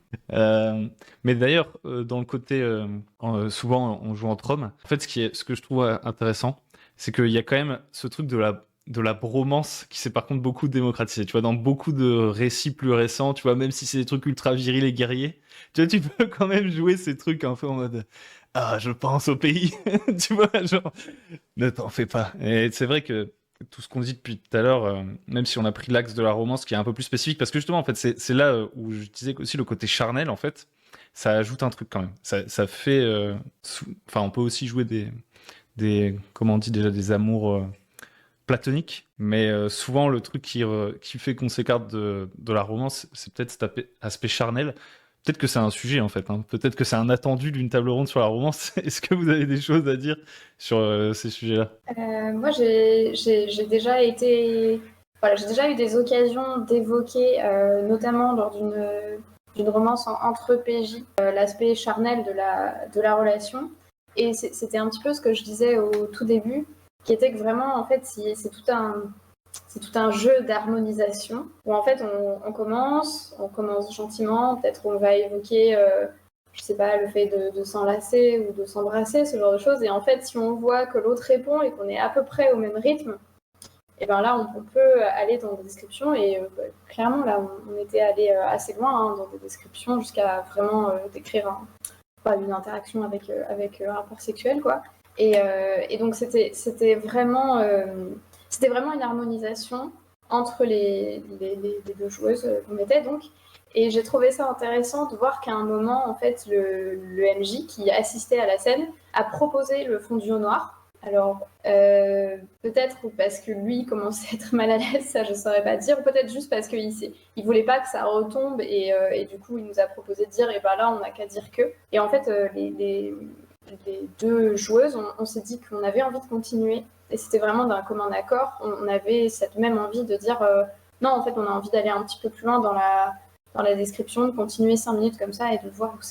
Mais d'ailleurs, dans le côté, souvent on joue entre hommes, en fait, ce que je trouve intéressant, c'est qu'il y a quand même ce truc de la bromance qui s'est par contre beaucoup démocratisé. Tu vois, dans beaucoup de récits plus récents, tu vois, même si c'est des trucs ultra virils et guerriers, tu vois, tu peux quand même jouer ces trucs un peu en mode ah, je pense au pays, tu vois, genre ne t'en fais pas. Et c'est vrai que tout ce qu'on dit depuis tout à l'heure, même si on a pris l'axe de la romance qui est un peu plus spécifique, parce que justement, en fait, c'est là où je disais aussi le côté charnel, en fait, ça ajoute un truc quand même. Ça fait. Enfin, on peut aussi jouer comment on dit déjà, des amours platonique, mais souvent le truc qui fait qu'on s'écarte de la romance, c'est peut-être cet aspect charnel. Peut-être que c'est un sujet en fait, hein. Peut-être que c'est un attendu d'une table ronde sur la romance. Est-ce que vous avez des choses à dire sur ces sujets-là? Moi, j'ai déjà été. Voilà, j'ai déjà eu des occasions d'évoquer, notamment lors d'une romance entre PJ, l'aspect charnel de la relation. Et c'était un petit peu ce que je disais au tout début, qui était que vraiment, en fait, c'est tout un jeu d'harmonisation où en fait on commence gentiment, peut-être on va évoquer, je sais pas, le fait de s'enlacer ou de s'embrasser, ce genre de choses. Et en fait, si on voit que l'autre répond et qu'on est à peu près au même rythme, et ben là on peut aller dans des descriptions et clairement là on était allé assez loin hein, dans des descriptions jusqu'à vraiment décrire une interaction avec un rapport sexuel quoi. Et donc c'était vraiment une harmonisation entre les deux joueuses qu'on était donc. Et j'ai trouvé ça intéressant de voir qu'à un moment, en fait, le MJ qui assistait à la scène a proposé le fondu au noir. Alors, peut-être parce que lui commençait à être mal à l'aise, ça je ne saurais pas dire, ou peut-être juste parce qu'il ne voulait pas que ça retombe et du coup il nous a proposé de dire, et ben là on n'a qu'à dire que. Et en fait, les deux joueuses, on s'est dit qu'on avait envie de continuer. Et c'était vraiment d'un commun accord. On avait cette même envie de dire non, en fait, on a envie d'aller un petit peu plus loin dans la description, de continuer 5 minutes comme ça et de voir où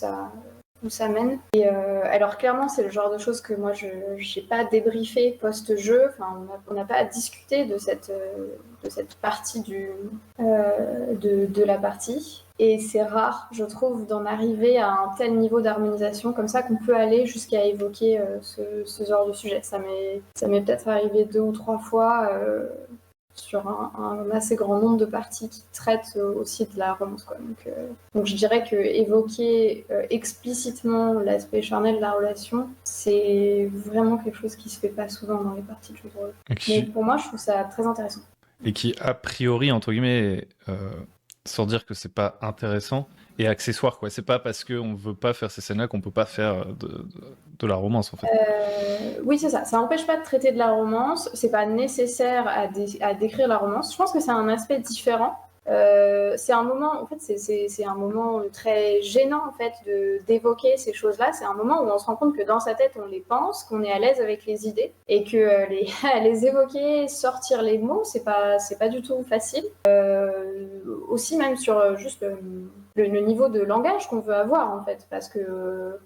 ça mène. Et alors, clairement, c'est le genre de choses que moi, je n'ai pas débriefé post-jeu. Enfin, on n'a pas discuté de cette partie de la partie. Et c'est rare, je trouve, d'en arriver à un tel niveau d'harmonisation comme ça qu'on peut aller jusqu'à évoquer ce genre de sujet. Ça m'est peut-être arrivé 2 ou 3 fois sur un assez grand nombre de parties qui traitent aussi de la romance, quoi. Donc je dirais que évoquer explicitement l'aspect charnel de la relation, c'est vraiment quelque chose qui se fait pas souvent dans les parties de jeux de rôle. Mais pour moi, je trouve ça très intéressant. Et qui, a priori, entre guillemets, sans dire que c'est pas intéressant, est accessoire, quoi. C'est pas parce qu'on veut pas faire ces scènes-là qu'on peut pas faire de la romance, en fait. Oui, c'est ça. Ça n'empêche pas de traiter de la romance. C'est pas nécessaire à décrire la romance. Je pense que c'est un aspect différent. C'est un moment, en fait, c'est un moment très gênant, en fait, d'évoquer ces choses-là. C'est un moment où on se rend compte que dans sa tête, on les pense, qu'on est à l'aise avec les idées, et que les évoquer, sortir les mots, c'est pas du tout facile. Aussi, même sur juste le niveau de langage qu'on veut avoir, en fait, parce que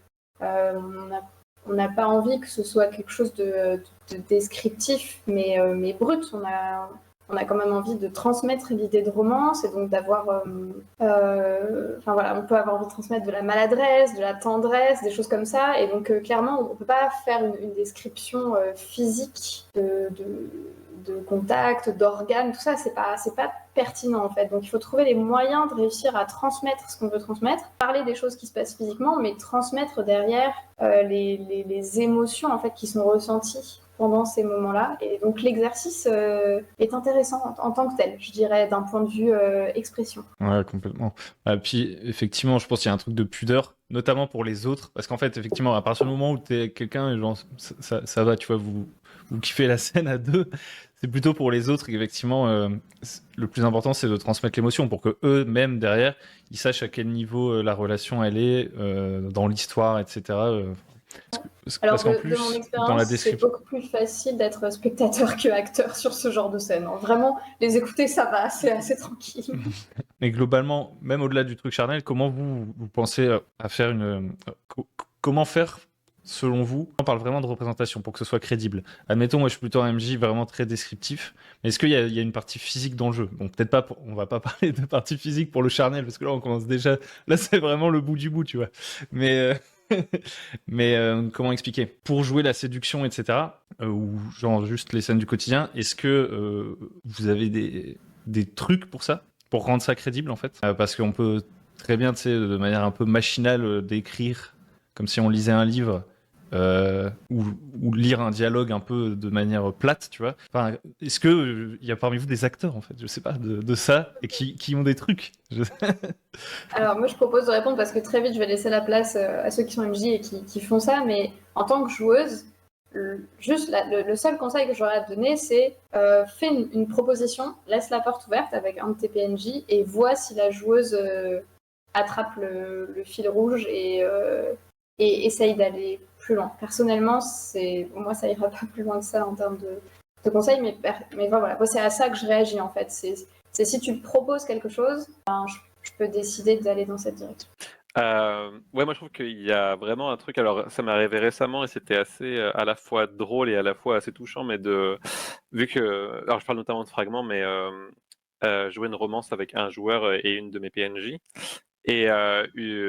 on n'a pas envie que ce soit quelque chose de descriptif, mais brut. On a quand même envie de transmettre l'idée de romance et donc d'avoir... Enfin voilà, on peut avoir envie de transmettre de la maladresse, de la tendresse, des choses comme ça. Et donc clairement, on ne peut pas faire une description physique de contact, d'organes, tout ça, c'est pas pertinent en fait. Donc il faut trouver les moyens de réussir à transmettre ce qu'on veut transmettre, parler des choses qui se passent physiquement, mais transmettre derrière les émotions en fait qui sont ressenties pendant ces moments-là. Et donc l'exercice est intéressant en tant que tel, je dirais, d'un point de vue expression. Ouais, complètement. Puis effectivement, je pense qu'il y a un truc de pudeur, notamment pour les autres, parce qu'en fait, effectivement, à partir du moment où t'es quelqu'un, et genre, ça va, tu vois, vous kiffez la scène à deux, c'est plutôt pour les autres qu'effectivement, le plus important, c'est de transmettre l'émotion pour que eux-mêmes, derrière, ils sachent à quel niveau la relation elle est dans l'histoire, etc. Alors, Parce qu'en de plus, mon dans la expérience, c'est description... beaucoup plus facile d'être spectateur que acteur sur ce genre de scène. Vraiment, les écouter, ça va, c'est assez tranquille. Mais globalement, même au-delà du truc charnel, comment vous pensez à faire comment faire, selon vous, on parle vraiment de représentation pour que ce soit crédible. Admettons, moi je suis plutôt un MJ vraiment très descriptif, mais est-ce qu'il y a une partie physique dans le jeu? Bon, peut-être pas, on va pas parler de partie physique pour le charnel, parce que là on commence déjà, là c'est vraiment le bout du bout, tu vois. Mais, comment expliquer? Pour jouer la séduction, etc., ou genre juste les scènes du quotidien, est-ce que vous avez des trucs pour ça? Pour rendre ça crédible, en fait? Parce qu'on peut très bien, tu sais, de manière un peu machinale, d'écrire comme si on lisait un livre, ou lire un dialogue un peu de manière plate, tu vois. Enfin, est-ce que il y a parmi vous des acteurs, en fait, je sais pas, de ça, et qui ont des trucs? Alors, moi, je propose de répondre parce que très vite, je vais laisser la place à ceux qui sont MJ et qui font ça. Mais en tant que joueuse, juste le seul conseil que j'aurais à te donner, c'est fais une proposition, laisse la porte ouverte avec un de tes PNJ et vois si la joueuse attrape le fil rouge et essaye d'aller plus loin. Personnellement, pour moi, ça ira pas plus loin que ça en termes de conseils, mais voilà, c'est à ça que je réagis en fait. C'est si tu proposes quelque chose, ben, je peux décider d'aller dans cette direction. Ouais, moi je trouve qu'il y a vraiment un truc. Alors, ça m'est arrivé récemment et c'était assez à la fois drôle et à la fois assez touchant. Mais vu que, alors je parle notamment de fragments, mais jouer une romance avec un joueur et une de mes PNJ. Et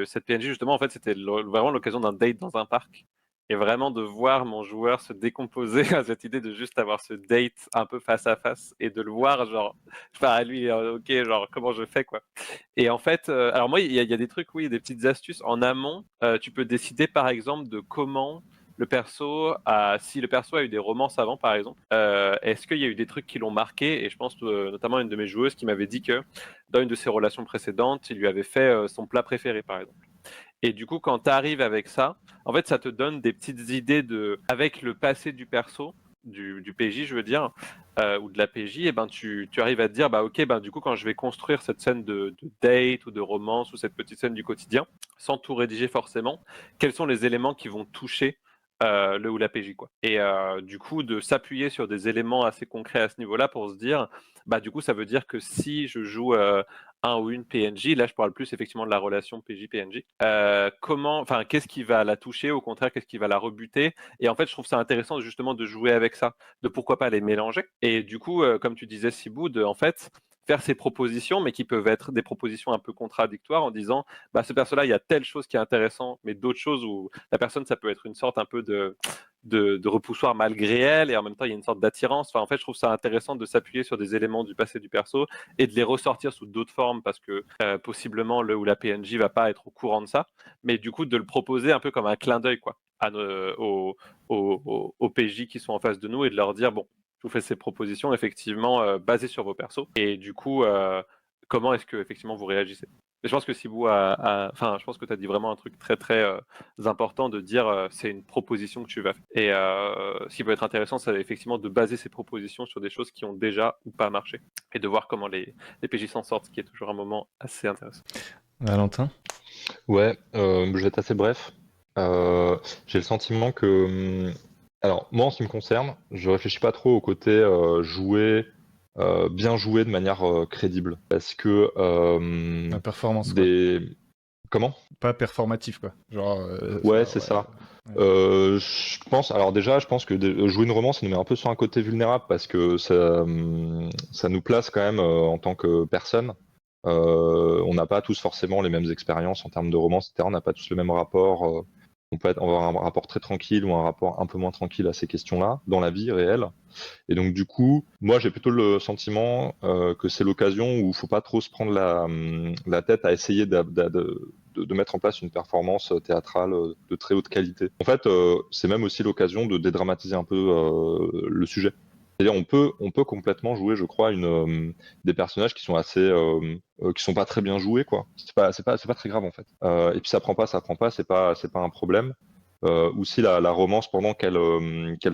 cette PNJ justement, en fait, c'était vraiment l'occasion d'un date dans un parc. Et vraiment de voir mon joueur se décomposer à cette idée de juste avoir ce date un peu face à face et de le voir, genre, à lui, ok, genre, comment je fais, quoi. Et en fait, alors moi, il y a des trucs, oui, des petites astuces. En amont, tu peux décider, par exemple, de comment si le perso a eu des romances avant, par exemple, est-ce qu'il y a eu des trucs qui l'ont marqué? Et je pense notamment à une de mes joueuses qui m'avait dit que dans une de ses relations précédentes, il lui avait fait son plat préféré, par exemple. Et du coup, quand tu arrives avec ça, en fait, ça te donne des petites idées avec le passé du perso, du PJ, je veux dire, ou de la PJ, et ben tu arrives à te dire, bah ok, ben du coup, quand je vais construire cette scène de date ou de romance ou cette petite scène du quotidien, sans tout rédiger forcément, quels sont les éléments qui vont toucher le ou la PJ, quoi. Et du coup, de s'appuyer sur des éléments assez concrets à ce niveau-là pour se dire, bah du coup, ça veut dire que si je joue un ou une PNJ, là je parle plus effectivement de la relation PJ-PNJ, qu'est-ce qui va la toucher, au contraire, qu'est-ce qui va la rebuter? Et en fait, je trouve ça intéressant justement de jouer avec ça, de pourquoi pas les mélanger. Et du coup, comme tu disais, Sibou, en fait, faire ses propositions, mais qui peuvent être des propositions un peu contradictoires en disant bah, ce perso-là, il y a telle chose qui est intéressant, mais d'autres choses où la personne, ça peut être une sorte un peu de repoussoir malgré elle, et en même temps, il y a une sorte d'attirance. Enfin, en fait, je trouve ça intéressant de s'appuyer sur des éléments du passé du perso et de les ressortir sous d'autres formes parce que possiblement le ou la PNJ va pas être au courant de ça, mais du coup, de le proposer un peu comme un clin d'œil, quoi, aux PJ qui sont en face de nous et de leur dire bon, je vous fais ces propositions effectivement basées sur vos persos et du coup comment est-ce que effectivement vous réagissez. Mais je pense que Sibou enfin je pense que tu as dit vraiment un truc très très important de dire c'est une proposition que tu vas faire. Et ce qui peut être intéressant, c'est effectivement de baser ces propositions sur des choses qui ont déjà ou pas marché et de voir comment les PJ s'en sortent, ce qui est toujours un moment assez intéressant. Valentin? Ouais, je vais être assez bref. J'ai le sentiment que, alors moi en ce qui me concerne, je réfléchis pas trop au côté bien jouer de manière crédible, parce que La performance, quoi. Comment? Pas performatif, quoi. Genre, Ouais, c'est ça. ouais. Je pense, alors déjà, je pense que jouer une romance, ça nous met un peu sur un côté vulnérable parce que ça nous place quand même en tant que personne. On n'a pas tous forcément les mêmes expériences en termes de romance, etc. On n'a pas tous le même rapport. On peut avoir un rapport très tranquille ou un rapport un peu moins tranquille à ces questions-là dans la vie réelle. Et donc du coup, moi j'ai plutôt le sentiment que c'est l'occasion où il faut pas trop se prendre la tête à essayer de mettre en place une performance théâtrale de très haute qualité. En fait, c'est même aussi l'occasion de dédramatiser un peu le sujet. C'est-à-dire on peut complètement jouer, je crois, des personnages qui sont qui sont pas très bien joués, quoi. C'est pas très grave en fait. Et puis ça prend pas, c'est pas un problème. Aussi la romance pendant qu'elle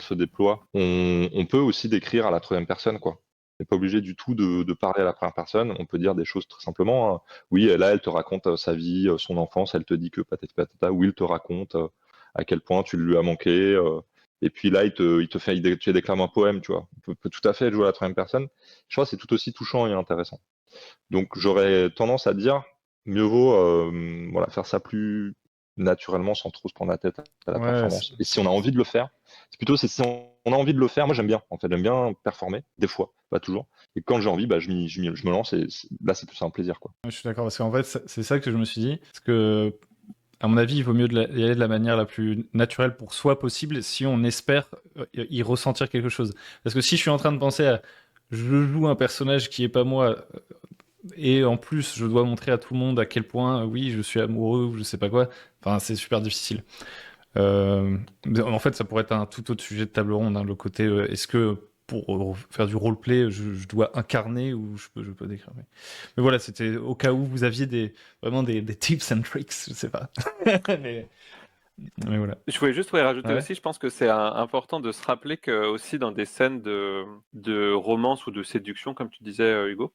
se déploie. On peut aussi décrire à la troisième personne, quoi. On n'est pas obligé du tout de parler à la première personne. On peut dire des choses très simplement, hein. Oui, là, elle te raconte sa vie, son enfance. Elle te dit que patati patata. Oui, il te raconte à quel point tu lui as manqué. Et puis là, tu déclame un poème, tu vois. On peut tout à fait jouer à la troisième personne. Je crois que c'est tout aussi touchant et intéressant. Donc, j'aurais tendance à dire, mieux vaut voilà, faire ça plus naturellement sans trop se prendre la tête à la Ouais, performance. Et si on a envie de le faire, c'est plutôt si on a envie de le faire, moi j'aime bien, en fait, j'aime bien performer, des fois, pas toujours. Et quand j'ai envie, bah, je me lance et là c'est plus un plaisir, quoi. je suis d'accord, parce qu'en fait, c'est ça que je me suis dit. Parce que, à mon avis, il vaut mieux y aller de la manière la plus naturelle pour soi possible si on espère y ressentir quelque chose. Parce que si je suis en train de penser à je joue un personnage qui est pas moi, et en plus je dois montrer à tout le monde à quel point, oui, je suis amoureux ou je sais pas quoi, enfin, c'est super difficile. Mais en fait, ça pourrait être un tout autre sujet de table ronde, hein, le côté est-ce que pour faire du roleplay, je dois incarner ou je peux décrire. Mais voilà, c'était au cas où vous aviez vraiment des tips and tricks, je sais pas. mais, mais voilà. Je voulais juste rajouter Ouais. aussi, je pense que c'est important de se rappeler que aussi dans des scènes de romance ou de séduction, comme tu disais Hugo,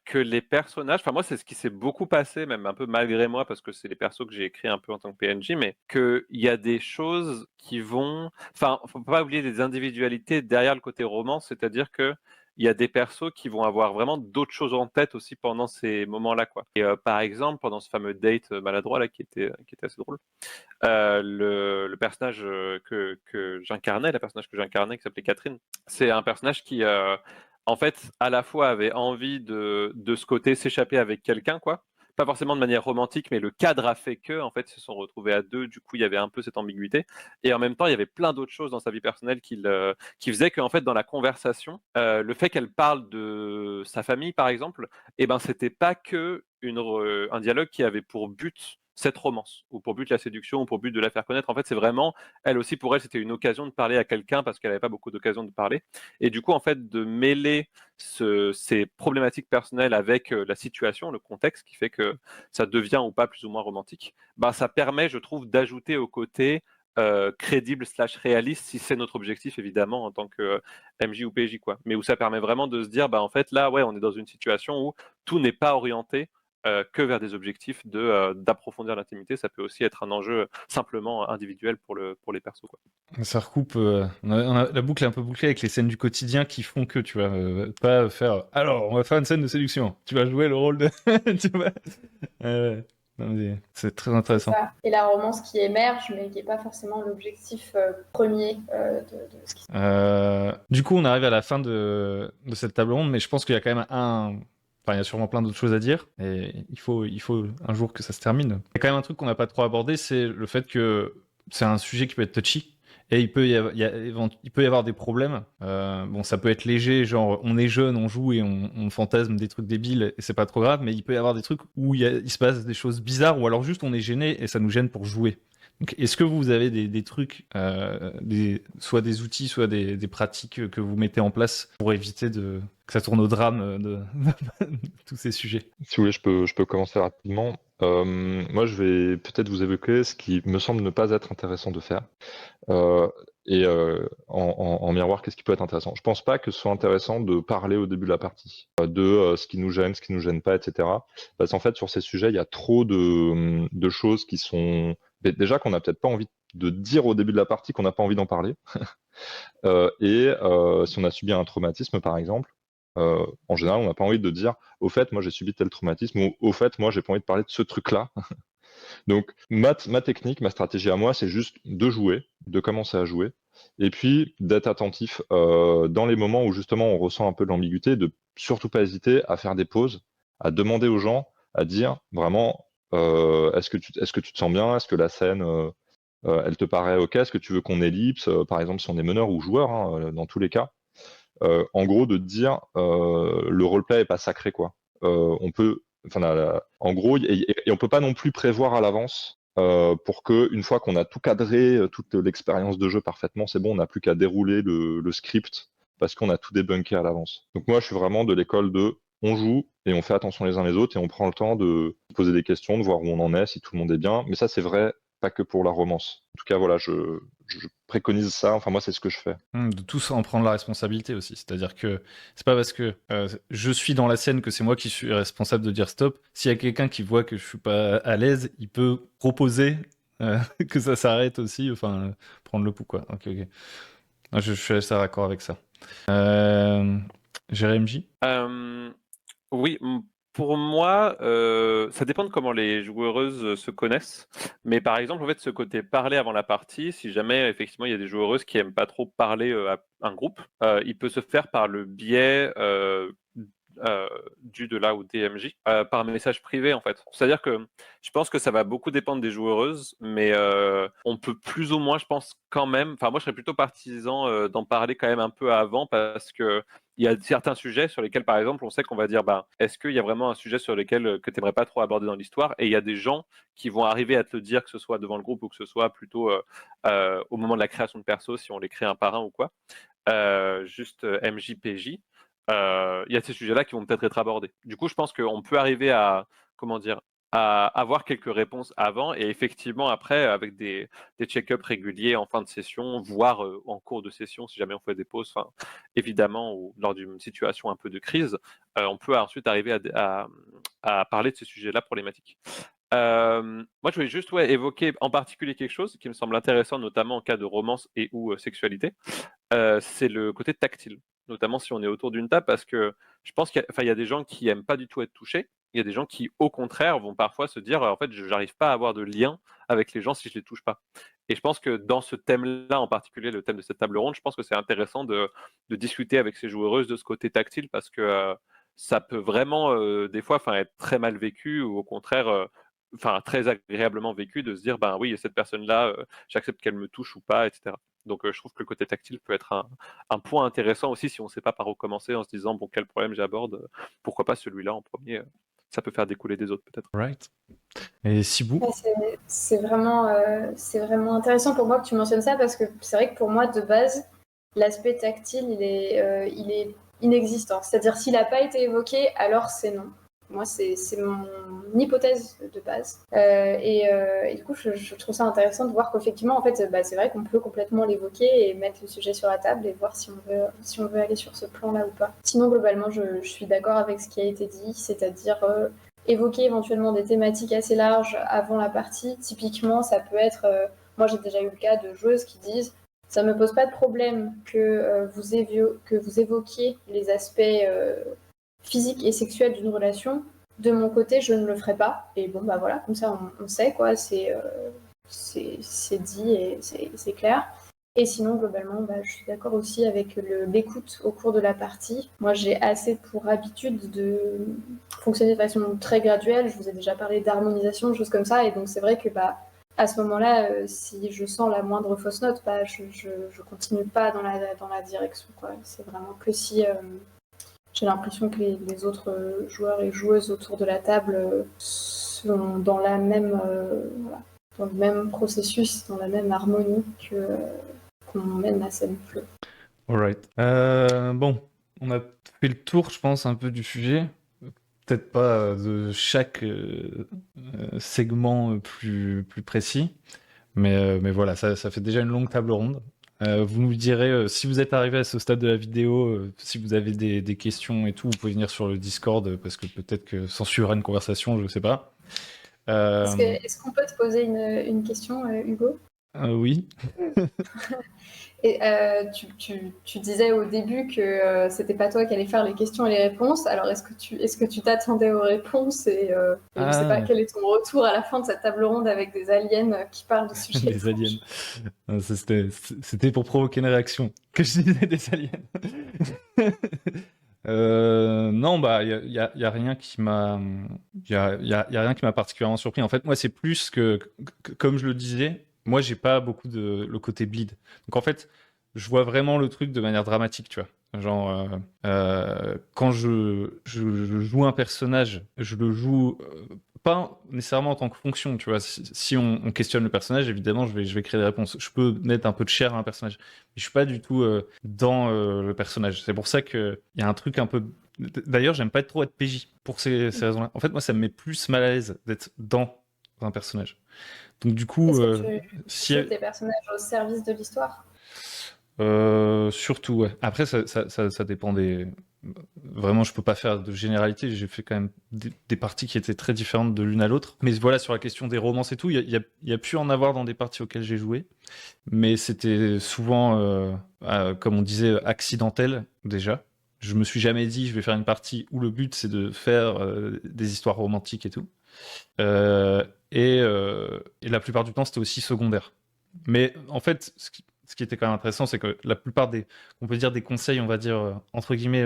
que les personnages, enfin moi c'est ce qui s'est beaucoup passé, même un peu malgré moi, parce que c'est les persos que j'ai écrits un peu en tant que PNJ, mais qu'il y a des choses qui vont... Enfin, faut pas oublier des individualités derrière le côté romance, c'est-à-dire que il y a des persos qui vont avoir vraiment d'autres choses en tête aussi pendant ces moments-là, quoi. Et par exemple, pendant ce fameux date maladroit là, qui était assez drôle, le personnage que j'incarnais, la personnage que j'incarnais qui s'appelait Catherine, c'est un personnage qui en fait, à la fois avait envie de ce côté s'échapper avec quelqu'un, quoi. Pas forcément de manière romantique, mais le cadre a fait que, en fait, ils se sont retrouvés à deux. Du coup, il y avait un peu cette ambiguïté. Et en même temps, il y avait plein d'autres choses dans sa vie personnelle qui faisaient qu'en fait, dans la conversation, le fait qu'elle parle de sa famille, par exemple, eh ben, c'était pas que un dialogue qui avait pour but cette romance, ou pour but la séduction, ou pour but de la faire connaître. En fait, c'est vraiment, elle aussi, pour elle, c'était une occasion de parler à quelqu'un parce qu'elle n'avait pas beaucoup d'occasions de parler. Et du coup, en fait, de mêler ces problématiques personnelles avec la situation, le contexte, qui fait que ça devient ou pas plus ou moins romantique, bah, ça permet, je trouve, d'ajouter au côté crédible / réaliste, si c'est notre objectif, évidemment, en tant que MJ ou PJ, quoi. Mais où ça permet vraiment de se dire, bah, en fait, là, ouais, on est dans une situation où tout n'est pas orienté que vers des objectifs d'approfondir l'intimité. Ça peut aussi être un enjeu simplement individuel pour les persos, quoi. Ça recoupe. La boucle est un peu bouclée avec les scènes du quotidien qui font que, tu vois, pas faire. Alors, on va faire une scène de séduction. Tu vas jouer le rôle de. Tu vois. Non, mais c'est très C'est intéressant. ça. Et la romance qui émerge, mais qui n'est pas forcément l'objectif premier de ce qui se passe. Du coup, on arrive à la fin de cette table ronde, mais je pense qu'il y a quand même Enfin, il y a sûrement plein d'autres choses à dire, et il faut un jour que ça se termine. Il y a quand même un truc qu'on n'a pas trop abordé, c'est le fait que c'est un sujet qui peut être touchy, et il peut y avoir des problèmes. Bon, ça peut être léger, genre on est jeune, on joue et on fantasme des trucs débiles, et c'est pas trop grave, mais il peut y avoir des trucs où il se passe des choses bizarres, ou alors juste on est gêné et ça nous gêne pour jouer. Donc, est-ce que vous avez des trucs, soit des outils, soit des pratiques que vous mettez en place pour éviter que ça tourne au drame de tous ces sujets? Si vous voulez, je peux commencer rapidement. Moi, je vais peut-être vous évoquer ce qui me semble ne pas être intéressant de faire. En miroir, qu'est-ce qui peut être intéressant? Je pense pas que ce soit intéressant de parler au début de la partie, de ce qui nous gêne pas, etc. Parce qu'en fait, sur ces sujets, il y a trop de choses qui sont déjà qu'on n'a peut-être pas envie de dire au début de la partie, qu'on n'a pas envie d'en parler. Si on a subi un traumatisme, par exemple, en général, on n'a pas envie de dire, au fait, moi j'ai subi tel traumatisme, ou au fait, moi j'ai pas envie de parler de ce truc-là. Donc, ma technique, ma stratégie à moi, c'est juste de jouer, de commencer à jouer, et puis d'être attentif dans les moments où justement on ressent un peu de l'ambiguïté, de surtout pas hésiter à faire des pauses, à demander aux gens, à dire vraiment, est-ce que tu te sens bien? Est-ce que la scène, elle te paraît OK? Est-ce que tu veux qu'on ellipse? Par exemple, si on est meneur ou joueur, hein, dans tous les cas. En gros, de te dire, le roleplay est pas sacré, quoi. On peut, enfin, en gros, et on peut pas non plus prévoir à l'avance pour que, une fois qu'on a tout cadré, toute l'expérience de jeu parfaitement, c'est bon, on n'a plus qu'à dérouler le script parce qu'on a tout débunké à l'avance. Donc moi, je suis vraiment de l'école de on joue et on fait attention les uns les autres et on prend le temps de poser des questions, de voir où on en est, si tout le monde est bien. Mais ça, c'est vrai pas que pour la romance. En tout cas, voilà, je préconise ça. Enfin, moi, c'est ce que je fais. De tous en prendre la responsabilité aussi. C'est-à-dire que c'est pas parce que je suis dans la scène que c'est moi qui suis responsable de dire stop. S'il y a quelqu'un qui voit que je suis pas à l'aise, il peut proposer que ça s'arrête aussi, enfin, prendre le pouls, quoi. Ok, ok. Je suis assez d'accord avec ça. Jérémy? Oui, pour moi, ça dépend de comment les joueuses se connaissent. Mais par exemple, en fait, ce côté parler avant la partie, si jamais effectivement il y a des joueuses qui aiment pas trop parler à un groupe, il peut se faire par le biais de là au DMJ, par message privé en fait. C'est-à-dire que je pense que ça va beaucoup dépendre des joueuses, mais on peut plus ou moins, je pense quand même. Enfin, moi, je serais plutôt partisan d'en parler quand même un peu avant parce que il y a certains sujets sur lesquels, par exemple, on sait qu'on va dire, ben, est-ce qu'il y a vraiment un sujet sur lequel que tu n'aimerais pas trop aborder dans l'histoire? Et il y a des gens qui vont arriver à te le dire, que ce soit devant le groupe ou que ce soit plutôt au moment de la création de perso, si on les crée un par un ou quoi. Juste MJPJ. Il y a ces sujets-là qui vont peut-être être abordés. Du coup, je pense qu'on peut arriver à, comment dire, à avoir quelques réponses avant et effectivement après avec des check-ups réguliers en fin de session, voire en cours de session si jamais on fait des pauses, enfin, évidemment, ou lors d'une situation un peu de crise, on peut ensuite arriver à parler de ces sujets-là problématiques. Moi, je voulais juste évoquer en particulier quelque chose qui me semble intéressant, notamment en cas de romance et ou sexualité. C'est le côté tactile, notamment si on est autour d'une table, parce que je pense qu'il y a des gens qui aiment pas du tout être touchés. Il y a des gens qui, au contraire, vont parfois se dire, en fait, je n'arrive pas à avoir de lien avec les gens si je les touche pas. Et je pense que dans ce thème-là, en particulier le thème de cette table ronde, je pense que c'est intéressant de discuter avec ces joueuses de ce côté tactile, parce que ça peut vraiment, des fois, être très mal vécu, ou au contraire, très agréablement vécu, de se dire, ben oui, cette personne-là, j'accepte qu'elle me touche ou pas, etc. Donc je trouve que le côté tactile peut être un point intéressant aussi si on ne sait pas par où commencer en se disant, bon, quel problème j'aborde, pourquoi pas celui-là en premier, ça peut faire découler des autres peut-être. Right. Et Sibou? Ouais, c'est vraiment intéressant pour moi que tu mentionnes ça parce que c'est vrai que pour moi, de base, l'aspect tactile, il est inexistant. C'est-à-dire, s'il n'a pas été évoqué, alors c'est non. Moi, c'est mon hypothèse de base. Et du coup, je trouve ça intéressant de voir qu'effectivement, en fait, c'est vrai qu'on peut complètement l'évoquer et mettre le sujet sur la table et voir si on veut aller sur ce plan-là ou pas. Sinon, globalement, je suis d'accord avec ce qui a été dit, c'est-à-dire évoquer éventuellement des thématiques assez larges avant la partie. Typiquement, ça peut être... moi, j'ai déjà eu le cas de joueuses qui disent « ça ne me pose pas de problème que vous évoquiez les aspects physiques et sexuels d'une relation, De mon côté, je ne le ferai pas. Et bon, bah voilà, comme ça, on sait, quoi. C'est dit et c'est clair. Et sinon, globalement, bah, je suis d'accord aussi avec l'écoute au cours de la partie. Moi, j'ai assez pour habitude de fonctionner de façon très graduelle. Je vous ai déjà parlé d'harmonisation, de choses comme ça. Et donc, c'est vrai que bah, à ce moment-là, si je sens la moindre fausse note, bah, je continue pas dans la direction, quoi. C'est vraiment que si j'ai l'impression que les autres joueurs et joueuses autour de la table sont dans la même, voilà, dans le même processus, dans la même harmonie qu'on mène à cette flot. Alright. Bon, on a fait le tour, je pense, un peu du sujet. Peut-être pas de chaque segment plus précis, mais voilà, ça fait déjà une longue table ronde. Vous nous direz, si vous êtes arrivé à ce stade de la vidéo, si vous avez des questions et tout, vous pouvez venir sur le Discord, parce que peut-être que s'en suivra une conversation, je sais pas. Est-ce qu'on peut te poser une question, Hugo? Oui. Et tu disais au début que c'était pas toi qui allais faire les questions et les réponses. Alors est-ce que tu t'attendais aux réponses et je sais pas quel est ton retour à la fin de cette table ronde avec des aliens qui parlent de sujets Des aliens. C'était pour provoquer une réaction que je disais des aliens. Non, bah, y a rien qui m'a, y a rien qui m'a particulièrement surpris. En fait, moi, c'est plus comme je le disais, moi, j'ai pas beaucoup le côté bleed. Donc, en fait, je vois vraiment le truc de manière dramatique, tu vois. Genre, quand je joue un personnage, je le joue pas nécessairement en tant que fonction, tu vois. Si on questionne le personnage, évidemment, je vais créer des réponses. Je peux mettre un peu de chair à un personnage. Mais je suis pas du tout dans le personnage. C'est pour ça qu'il y a un truc un peu. D'ailleurs, j'aime pas trop être PJ pour ces raisons-là. En fait, moi, ça me met plus mal à l'aise d'être dans un personnage. Donc, du coup, Est-ce que si. tu joues tes personnages au service de l'histoire? Surtout, ouais. Après, ça dépend des. Vraiment, je peux pas faire de généralité. J'ai fait quand même des parties qui étaient très différentes de l'une à l'autre. Mais voilà, sur la question des romances et tout, il y a pu en avoir dans des parties auxquelles j'ai joué. Mais c'était souvent, comme on disait, accidentel déjà. Je me suis jamais dit, je vais faire une partie où le but c'est de faire des histoires romantiques et tout. Euh, et la plupart du temps, c'était aussi secondaire. Mais en fait, ce qui était quand même intéressant, c'est que la plupart on peut dire des conseils, on va dire, entre guillemets,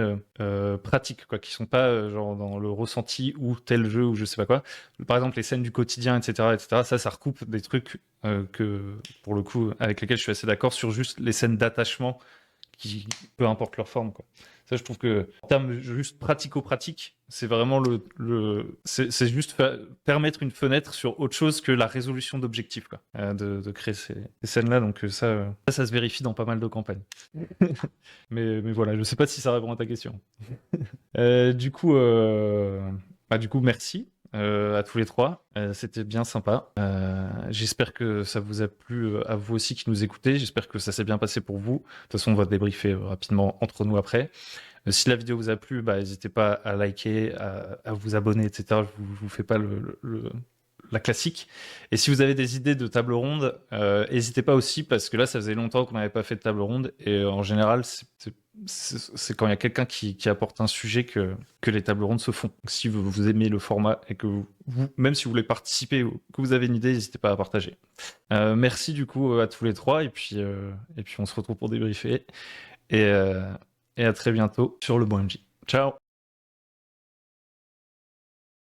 pratiques, quoi, qui sont pas genre dans le ressenti ou tel jeu ou je sais pas quoi. Par exemple, les scènes du quotidien, etc., ça recoupe des trucs pour le coup, avec lesquels je suis assez d'accord sur juste les scènes d'attachement peu importe leur forme, quoi. Ça, je trouve que, en termes juste pratico-pratique, c'est vraiment c'est juste permettre une fenêtre sur autre chose que la résolution d'objectifs, quoi, de créer ces scènes-là. Donc, ça se vérifie dans pas mal de campagnes. mais voilà, je sais pas si ça répond à ta question. Du coup, merci. À tous les trois. C'était bien sympa. J'espère que ça vous a plu à vous aussi qui nous écoutez. J'espère que ça s'est bien passé pour vous. De toute façon, on va débriefer rapidement entre nous après. Si la vidéo vous a plu, bah, n'hésitez pas à liker, à vous abonner, etc. Je vous fais pas la classique. Et si vous avez des idées de table ronde, n'hésitez pas aussi, parce que là, ça faisait longtemps qu'on n'avait pas fait de table ronde. Et en général, c'est quand il y a quelqu'un qui apporte un sujet que les tables rondes se font. Donc, si vous aimez le format et que même si vous voulez participer ou que vous avez une idée, n'hésitez pas à partager. Merci du coup à tous les trois et puis on se retrouve pour débriefer et à très bientôt sur le Bon MJ. Ciao.